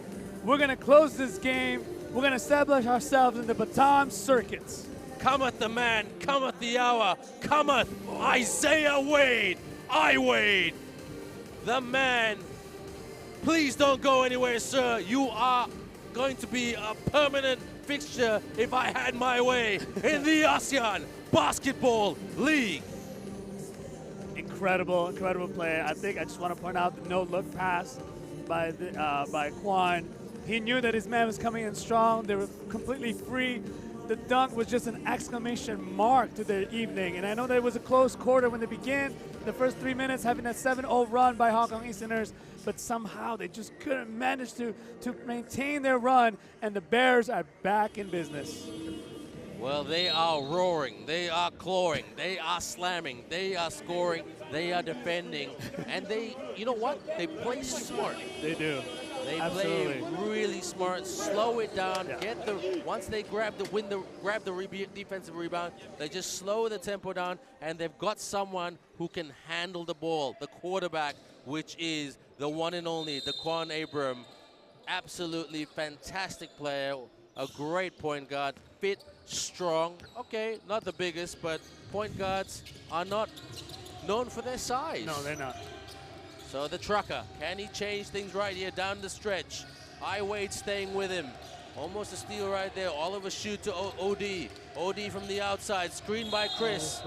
We're going to close this game. We're going to establish ourselves in the Batam circuits. Cometh the man, cometh the hour, cometh Isaiah Wade. I Wade, the man. Please don't go anywhere, sir. You are going to be a permanent fixture, if I had my way, in the ASEAN Basketball League. Incredible, incredible play. I think I just want to point out the no-look pass by Quan. He knew that his man was coming in strong. They were completely free. The dunk was just an exclamation mark to their evening. And I know that it was a close quarter when they began. The first 3 minutes having a 7-0 run by Hong Kong Easterners, but somehow they just couldn't manage to maintain their run, and the Bears are back in business. Well, they are roaring, they are clawing, they are slamming, they are scoring, they are defending, and they, you know what? They play smart. They do. They Absolutely. play really smart, slow it down, Yeah. get the once they grab the defensive rebound, they just slow the tempo down, and they've got someone who can handle the ball, the quarterback, which is the one and only Daquan Abram. Absolutely fantastic player, a great point guard, fit, strong. Okay, not the biggest, but point guards are not known for their size. No, they're not. So the trucker, can he change things right here down the stretch? Wade staying with him. Almost a steal right there. Oliver shoot to OD. OD from the outside, screened by Chris.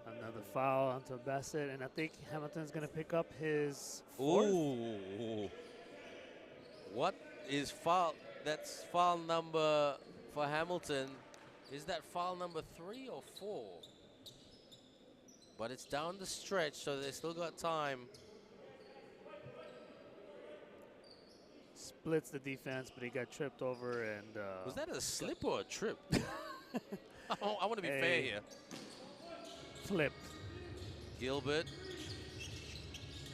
Another foul onto Bassett, and I think Hamilton's going to pick up his fourth. Ooh. What is foul? That's foul number for Hamilton. Is that foul number 3 or 4? But it's down the stretch, so they still got time. Splits the defense, but he got tripped over, and Was that a slip or a trip? I want to be fair here. Flipped. Gilbert,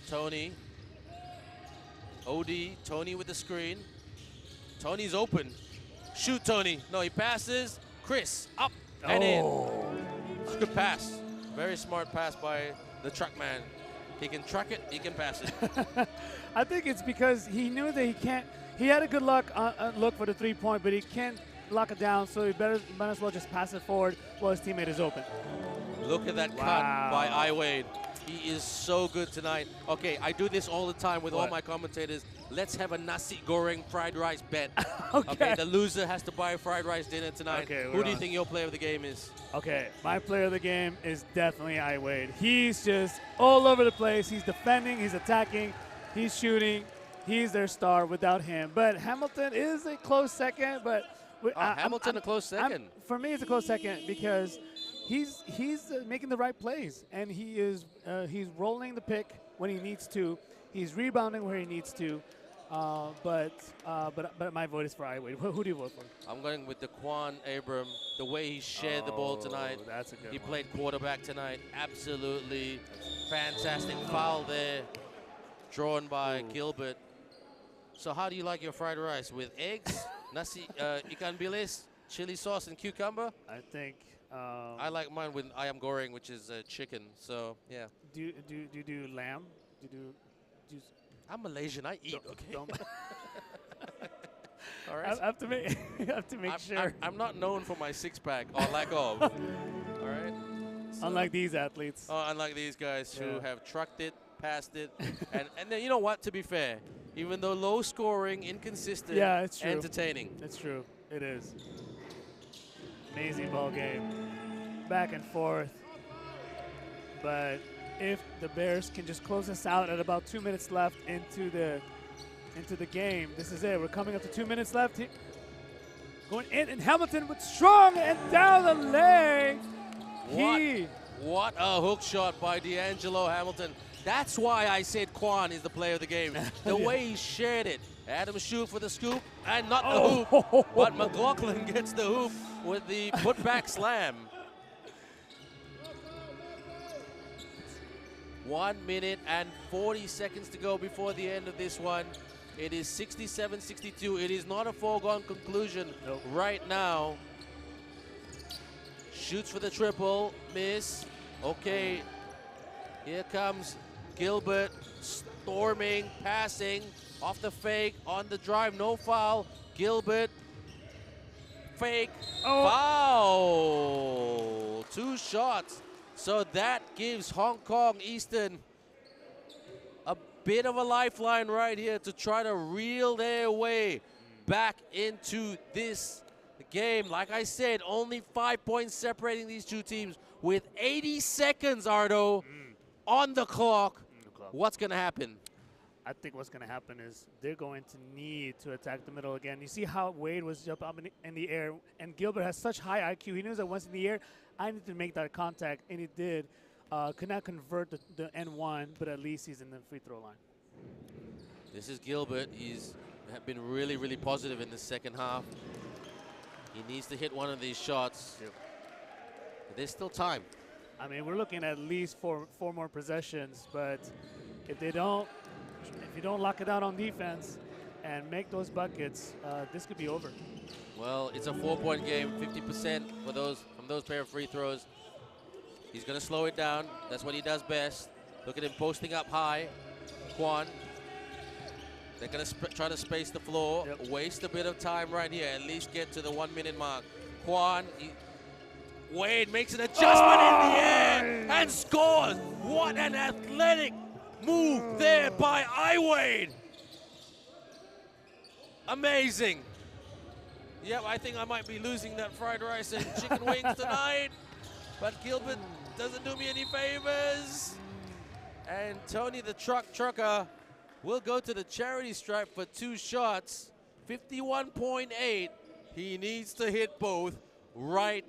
Tony, OD, Tony with the screen. Tony's open. Shoot, Tony. No, he passes. Chris, up and in. It's a good pass. Very smart pass by the truck man. He can truck it, he can pass it. I think it's because he knew that he can't. He had a good look for the 3-point, but he can't lock it down, so he might as well just pass it forward while his teammate is open. Look at that cut by Wade. He is so good tonight. Okay, I do this all the time with all my commentators. Let's have a nasi goreng fried rice bet. Okay, the loser has to buy fried rice dinner tonight. Okay, who do you think your player of the game is? Okay, my player of the game is definitely Wade. He's just all over the place. He's defending, he's attacking, he's shooting. He's their star without him. But Hamilton is a close second. But Hamilton a close second. For me, it's a close second because he's making the right plays, and he's rolling the pick when he needs to. He's rebounding where he needs to. But my vote is for Wade. Who do you vote for? I'm going with Daquan Abram. The way he shared the ball tonight. That's a good He one. played quarterback tonight. Absolutely fantastic foul there, drawn by Gilbert. So how do you like your fried rice? With eggs, nasi, ikan bilis, chili sauce, and cucumber? I think. I like mine with ayam goreng, which is chicken. So yeah. Do you do lamb? Do I'm Malaysian. I eat. Okay. Don't. All right. I have to make sure. I'm not known for my six-pack or lack of. All right. So, Unlike these athletes. unlike these guys who have trucked it, passed it, and then you know what? To be fair, even though low scoring, inconsistent, it's true. entertaining. It's true. It is. Amazing ball game. Back and forth. But if the Bears can just close this out at about 2 minutes left into the game, this is it. We're coming up to 2 minutes left. Going in, and Hamilton with strong and down the lane. What a hook shot by D'Angelo Hamilton. That's why I said Quan is the player of the game. The way he shared it. Adam shoot for the scoop, and not the hoop. But McLaughlin gets the hoop with the putback slam. 1 minute and 40 seconds to go before the end of this one. It is 67-62. It is not a foregone conclusion right now. Shoots for the triple, miss. Okay, here comes Gilbert, storming, passing, off the fake, on the drive, no foul. Gilbert, fake, foul. 2 shots. So that gives Hong Kong Eastern a bit of a lifeline right here to try to reel their way back into this game. Like I said, only 5 points separating these two teams with 80 seconds, Ardo, on the clock. What's going to happen? I think what's going to happen is they're going to need to attack the middle again. You see how Wade was jumping up in the air, and Gilbert has such high IQ. He knows that once in the air, I need to make that contact, and he did. Could not convert the N1, but at least he's in the free throw line. This is Gilbert. He's been really, really positive in the second half. He needs to hit one of these shots. But there's still time. I mean, we're looking at least four more possessions, but if you don't lock it down on defense and make those buckets, this could be over. Well, it's a 4-point game, 50% for those from those pair of free throws. He's going to slow it down. That's what he does best. Look at him posting up high. Quan. They're going to try to space the floor. Yep. Waste a bit of time right here. At least get to the 1 minute mark. Quan. Wade makes an adjustment in the air and scores. What an athletic move there by Wade. Amazing. Yep, I think I might be losing that fried rice and chicken wings tonight. But Gilbert doesn't do me any favors. And Tony the trucker will go to the charity stripe for 2 shots. 51.8. He needs to hit both right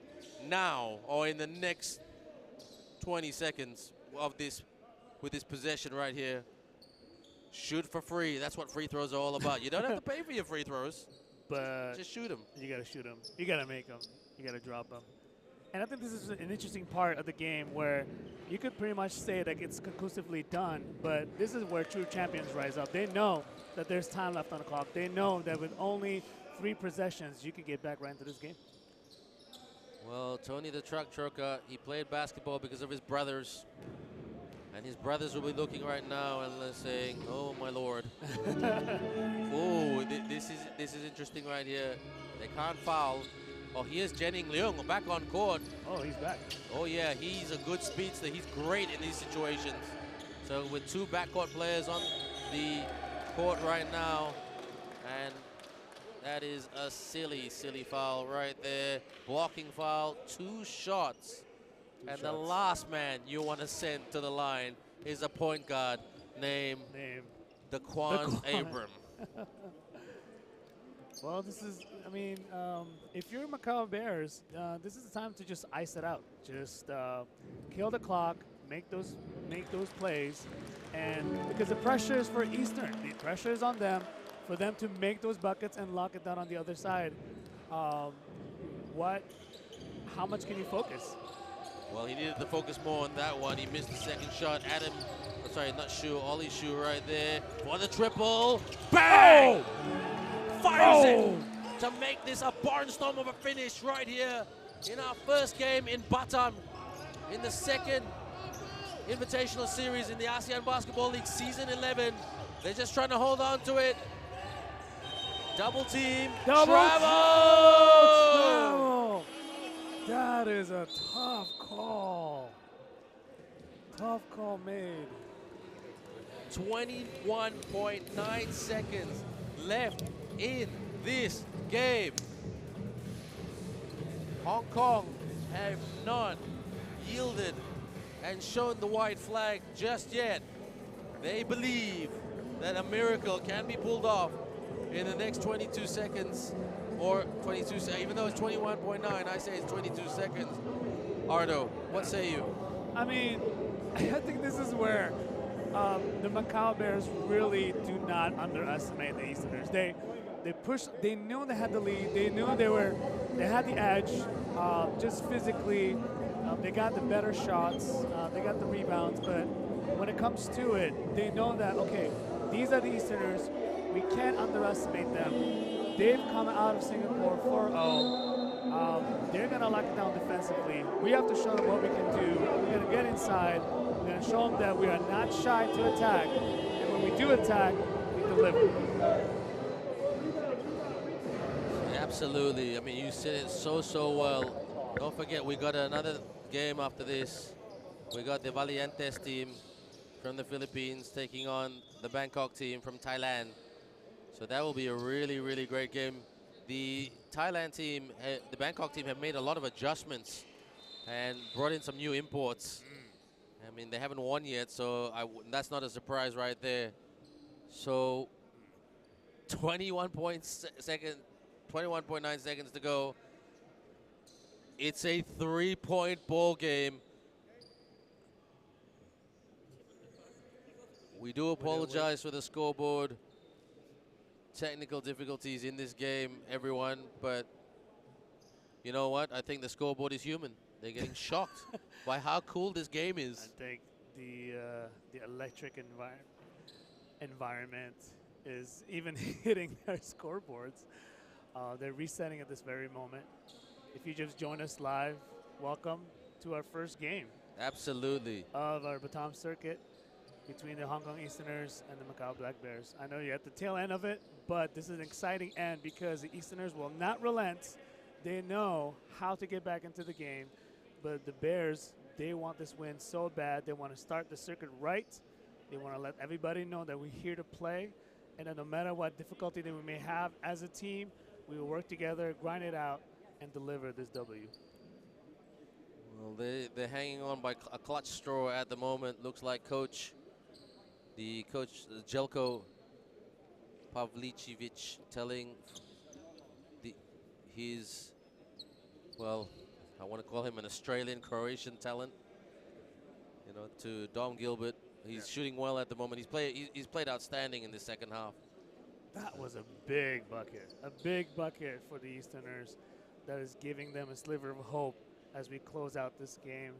now or in the next 20 seconds of this with this possession right here. Shoot for free. That's what free throws are all about. You don't have to pay for your free throws. But just shoot them. You got to shoot them. You got to make them. You got to drop them. And I think this is an interesting part of the game where you could pretty much say that it's conclusively done, but this is where true champions rise up. They know that there's time left on the clock. They know that with only 3 possessions, you can get back right into this game. Well, Tony the trucker, he played basketball because of his brothers. And his brothers will be looking right now and they're saying, "Oh my Lord." Oh, this is interesting right here. They can't foul. Oh, here's Jennings Leung back on court. Oh, he's back. Oh yeah, he's a good speedster. He's great in these situations. So with 2 backcourt players on the court right now, and that is a silly foul right there. Blocking foul, 2 shots. And the last man you want to send to the line is a point guard named Daquan Abram. Well, this is, I mean, if you're Macau Bears, this is the time to just ice it out. Just kill the clock, make those plays, and because the pressure is for Eastern, the pressure is on them for them to make those buckets and lock it down on the other side. How much can you focus? Well, he needed to focus more on that one. He missed the second shot. Ollie Shu right there for the triple. Bang! Fires it to make this a barnstorm of a finish right here in our first game in Batam in the second Invitational Series in the ASEAN Basketball League Season 11. They're just trying to hold on to it. Double team. Travel! That is a tough call. Tough call made. 21.9 seconds left in this game. Hong Kong have not yielded and shown the white flag just yet. They believe that a miracle can be pulled off in the next 22 seconds. Or 22, even though it's 21.9, I say it's 22 seconds. Ardo, what say you? I mean, I think this is where the Macau Bears really do not underestimate the Easterners. They pushed. They knew they had the lead. They knew they had the edge. Just physically, they got the better shots. They got the rebounds. But when it comes to it, they know that okay, these are the Easterners. We can't underestimate them. They've come out of Singapore 4-0. They're going to lock it down defensively. We have to show them what we can do. We're going to get inside. We're going to show them that we are not shy to attack. And when we do attack, we deliver. Absolutely. I mean, you said it so well. Don't forget, we got another game after this. We got the Valientes team from the Philippines taking on the Bangkok team from Thailand. So that will be a really great game. The Thailand team, the Bangkok team have made a lot of adjustments and brought in some new imports. I mean, they haven't won yet, so that's not a surprise right there. So 21.9 seconds to go. It's a 3-point ball game. We do apologize for the scoreboard. Technical difficulties in this game, everyone, but you know what? I think the scoreboard is human. They're getting shocked by how cool this game I is. think the electric environment is even hitting their scoreboards. They're resetting at this very moment. If you just join us live, welcome to our first game Absolutely. of our Batam circuit between the Hong Kong Easterners and the Macau Black Bears. I know you're at the tail end of it, but this is an exciting end because the Easterners will not relent. They know how to get back into the game, but the Bears, they want this win so bad. They want to start the circuit right. They want to let everybody know that we're here to play, and that no matter what difficulty that we may have as a team, we will work together, grind it out, and deliver this W. Well, they're hanging on by a clutch straw at the moment. Looks like the coach Jelko Pavlicevic telling his, well, I want to call him an Australian Croatian talent, you know, to Dom Gilbert. He's shooting well at the moment. He's played outstanding in the second half. That was a big bucket for the Easterners. That is giving them a sliver of hope as we close out this game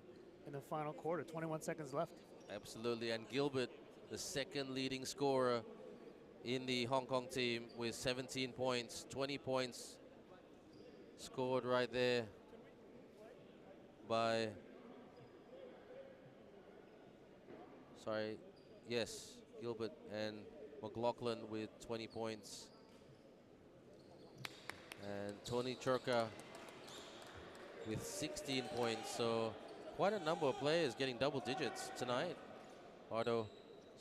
in the final quarter. 21 seconds left. Absolutely, and Gilbert, the second leading scorer in the Hong Kong team with 17 points, 20 points scored right there by, Gilbert and McLaughlin with 20 points. And Tony Churka with 16 points. So quite a number of players getting double digits tonight, Ardo.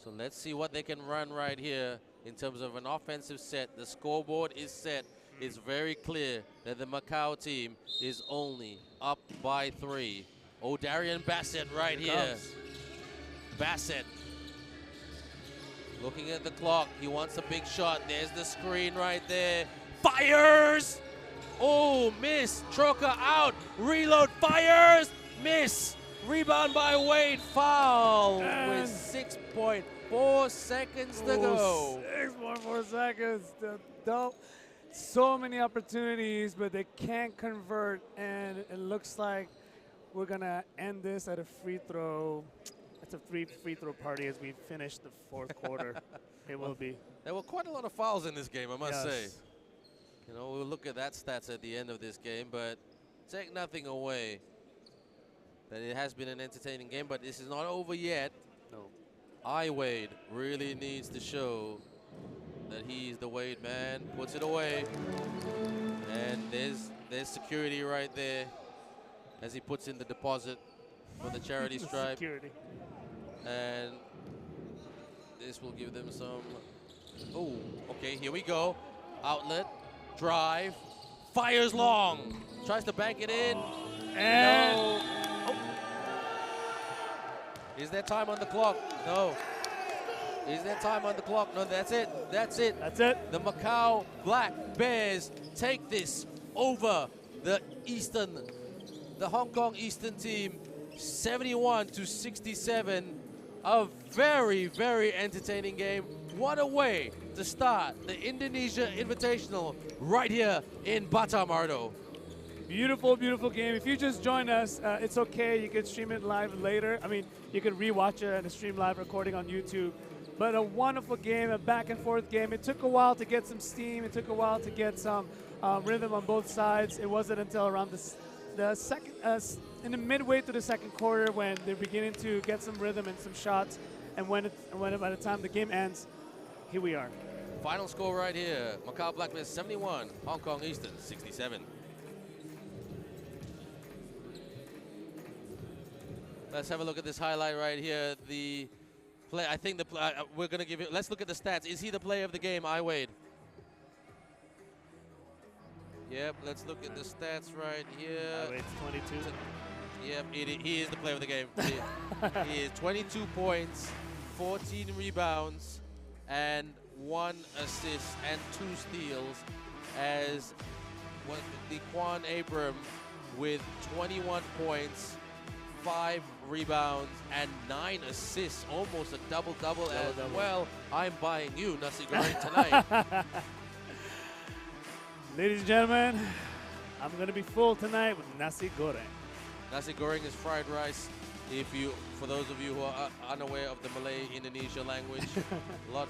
So let's see what they can run right here in terms of an offensive set. The scoreboard is set. It's very clear that the Macau team is only up by 3. Oh, Darian Bassett right here. Bassett looking at the clock. He wants a big shot. There's the screen right there. Fires! Oh, miss. Troca out. Reload. Fires. Miss. Rebound by Wade. Foul with 6.4 seconds to go. 6.4 seconds. So many opportunities, but they can't convert. And it looks like we're going to end this at a free throw. It's a free throw party as we finish the fourth quarter. It will be. There were quite a lot of fouls in this game, I must say. Yes. You know, we'll look at that stats at the end of this game, but take nothing away that it has been an entertaining game, but this is not over yet. No. Wade really needs to show that he's the Wade man. Puts it away. And there's security right there as he puts in the deposit for the charity stripe. Security. And this will give them some. Oh, okay, here we go. Outlet, drive, fires long, tries to bank it in. And No. Oh. Is there time on the clock? No. Is there time on the clock? No, that's it. That's it. That's it. The Macau Black Bears take this over the Hong Kong Eastern team, 71-67. A very, very entertaining game. What a way to start the Indonesia Invitational right here in Batam, Ardo. Beautiful, beautiful game. If you just joined us, it's okay. You can stream it live later. I mean, you can rewatch it and stream live recording on YouTube. But a wonderful game, a back and forth game. It took a while to get some steam. It took a while to get some rhythm on both sides. It wasn't until around the second, in the midway through the second quarter when they're beginning to get some rhythm and some shots. And when by the time the game ends, here we are. Final score right here. Macau Black Bears 71, Hong Kong Eastern 67. Let's have a look at this highlight right here. The play, I think we're going to give it, let's look at the stats. Is he the player of the game, Wade? Yep, let's look at the stats right here. Wade's 22. Yep, he is the player of the game. He is 22 points, 14 rebounds, and 1 assist and 2 steals, as the Quan Abram with 21 points, 5 rebounds, and 9 assists, almost a double-double as well. I'm buying you, Nasi Goreng, tonight. Ladies and gentlemen, I'm going to be full tonight with nasi goreng. Nasi goreng is fried rice. For those of you who are unaware of the Malay-Indonesia language, a lot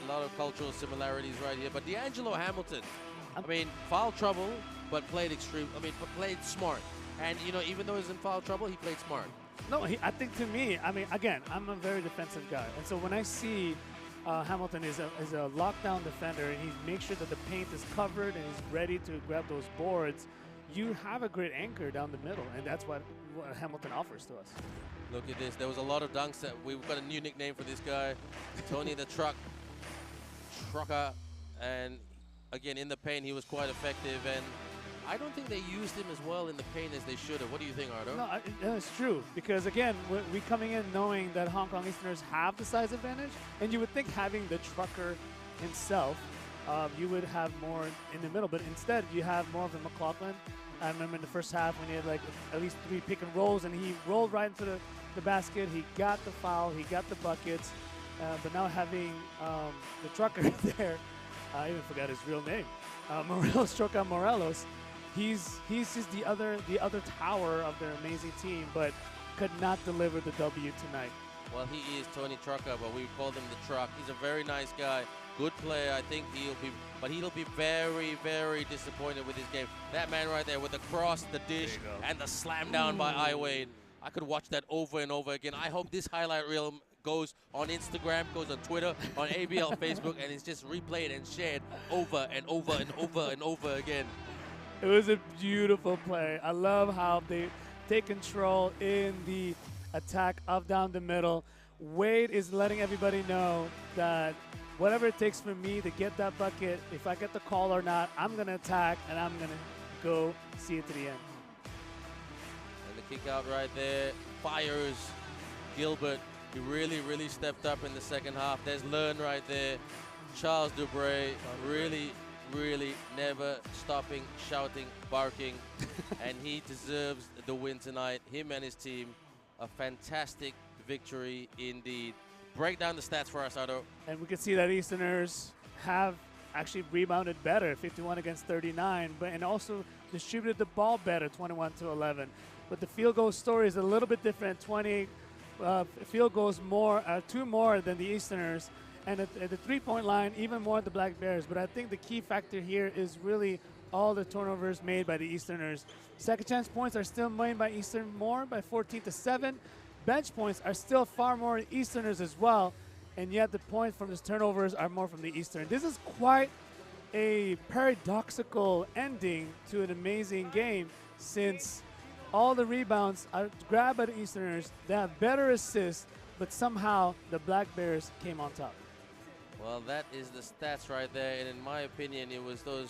of cultural similarities right here. But D'Angelo Hamilton, I mean, foul trouble, but played played smart. And even though he's in foul trouble, he played smart. No, I think to me, I mean, again, I'm a very defensive guy, and so when I see Hamilton is a lockdown defender, and he makes sure that the paint is covered and he's ready to grab those boards, you have a great anchor down the middle, and that's what Hamilton offers to us. Look at this. There was a lot of dunks. We've got a new nickname for this guy, Tony the Trucker, and again in the paint he was quite effective, and I don't think they used him as well in the paint as they should have. What do you think, Ardo? No, it's true. Because, again, we coming in knowing that Hong Kong Easterners have the size advantage, and you would think having the trucker himself, you would have more in the middle. But instead, you have more of a McLaughlin. I remember in the first half when he had like at least 3 pick and rolls, and he rolled right into the basket. He got the foul. He got the buckets. But now having the trucker there, I even forgot his real name, Trucker Morelos. He's just the other tower of their amazing team, but could not deliver the W tonight. Well, he is Tony Trucker, but we call him the Truck. He's a very nice guy, good player. I think he'll be very, very disappointed with his game. That man right there with the cross, the dish, and the slam down by I Wade. I could watch that over and over again. I hope this highlight reel goes on Instagram, goes on Twitter, on ABL Facebook, and it's just replayed and shared over and over and over and over again. It was a beautiful play. I love how they take control in the attack up down the middle. Wade is letting everybody know that whatever it takes for me to get that bucket, if I get the call or not, I'm going to attack and I'm going to go see it to the end. And the kick out right there fires Gilbert. He really, really stepped up in the second half. There's Learn right there. Charles Dubray really never stopping, shouting, barking, and he deserves the win tonight. Him and his team, a fantastic victory indeed. Break down the stats for us, Ardo. And we can see that Easterners have actually rebounded better, 51 against 39, and also distributed the ball better, 21 to 11. But the field goal story is a little bit different. 20 field goals more, 2 more than the Easterners. And at the three-point line, even more the Black Bears. But I think the key factor here is really all the turnovers made by the Easterners. Second chance points are still made by Eastern more, by 14 to 7. Bench points are still far more Easterners as well. And yet the points from these turnovers are more from the Eastern. This is quite a paradoxical ending to an amazing game, since all the rebounds are grabbed by the Easterners. They have better assists, but somehow the Black Bears came on top. Well, that is the stats right there, and in my opinion, it was those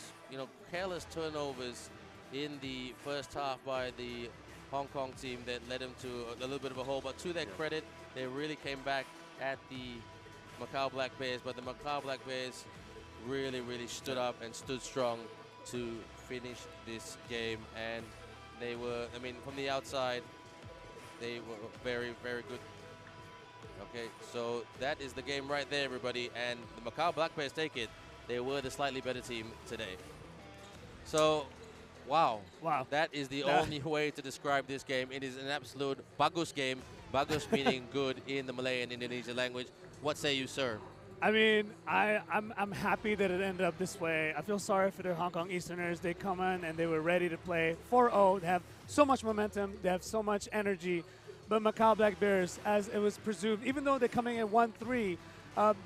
careless turnovers in the first half by the Hong Kong team that led them to a little bit of a hole. But to their credit, they really came back at the Macau Black Bears. But the Macau Black Bears really stood up and stood strong to finish this game, and they were, I mean, from the outside, they were very good. Okay, so that is the game right there, everybody, and the Macau Black Bears take it. They were the slightly better team today. So, wow. That is the only way to describe this game. It is an absolute bagus game. Bagus meaning good in the Malay and Indonesian language. What say you, sir? I mean, I'm happy that it ended up this way. I feel sorry for the Hong Kong Easterners. They come in and they were ready to play 4-0. They have so much momentum. They have so much energy. But Macau Black Bears, as it was presumed, even though they're coming in 1-3,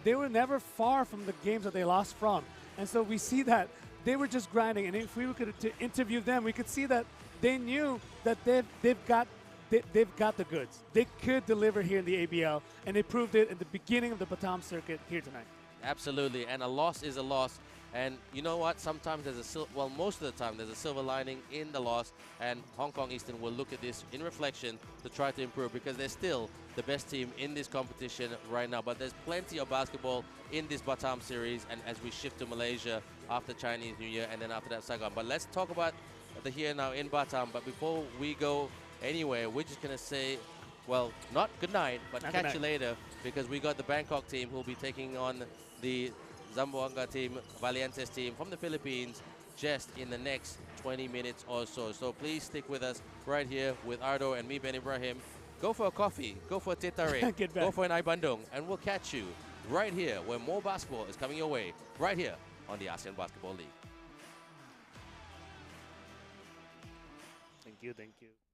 they were never far from the games that they lost from. And so we see that they were just grinding. And if we were to interview them, we could see that they knew that they've got the goods. They could deliver here in the ABL, and they proved it at the beginning of the Batam circuit here tonight. Absolutely, and a loss is a loss. And you know what? Sometimes there's most of the time there's a silver lining in the loss, and Hong Kong Eastern will look at this in reflection to try to improve, because they're still the best team in this competition right now. But there's plenty of basketball in this Batam series, and as we shift to Malaysia after Chinese New Year and then after that Saigon. But let's talk about the here now in Batam. But before we go anywhere, we're just going to say, well, not good night, but catch you later, because we got the Bangkok team who will be taking on the Zamboanga team, Valientes team from the Philippines, just in the next 20 minutes or so. So please stick with us right here with Ardo and me, Ben Ibrahim. Go for a coffee, go for a teh tarik, Get back. go for an ai bandung, and we'll catch you right here where more basketball is coming your way, right here on the ASEAN Basketball League. Thank you.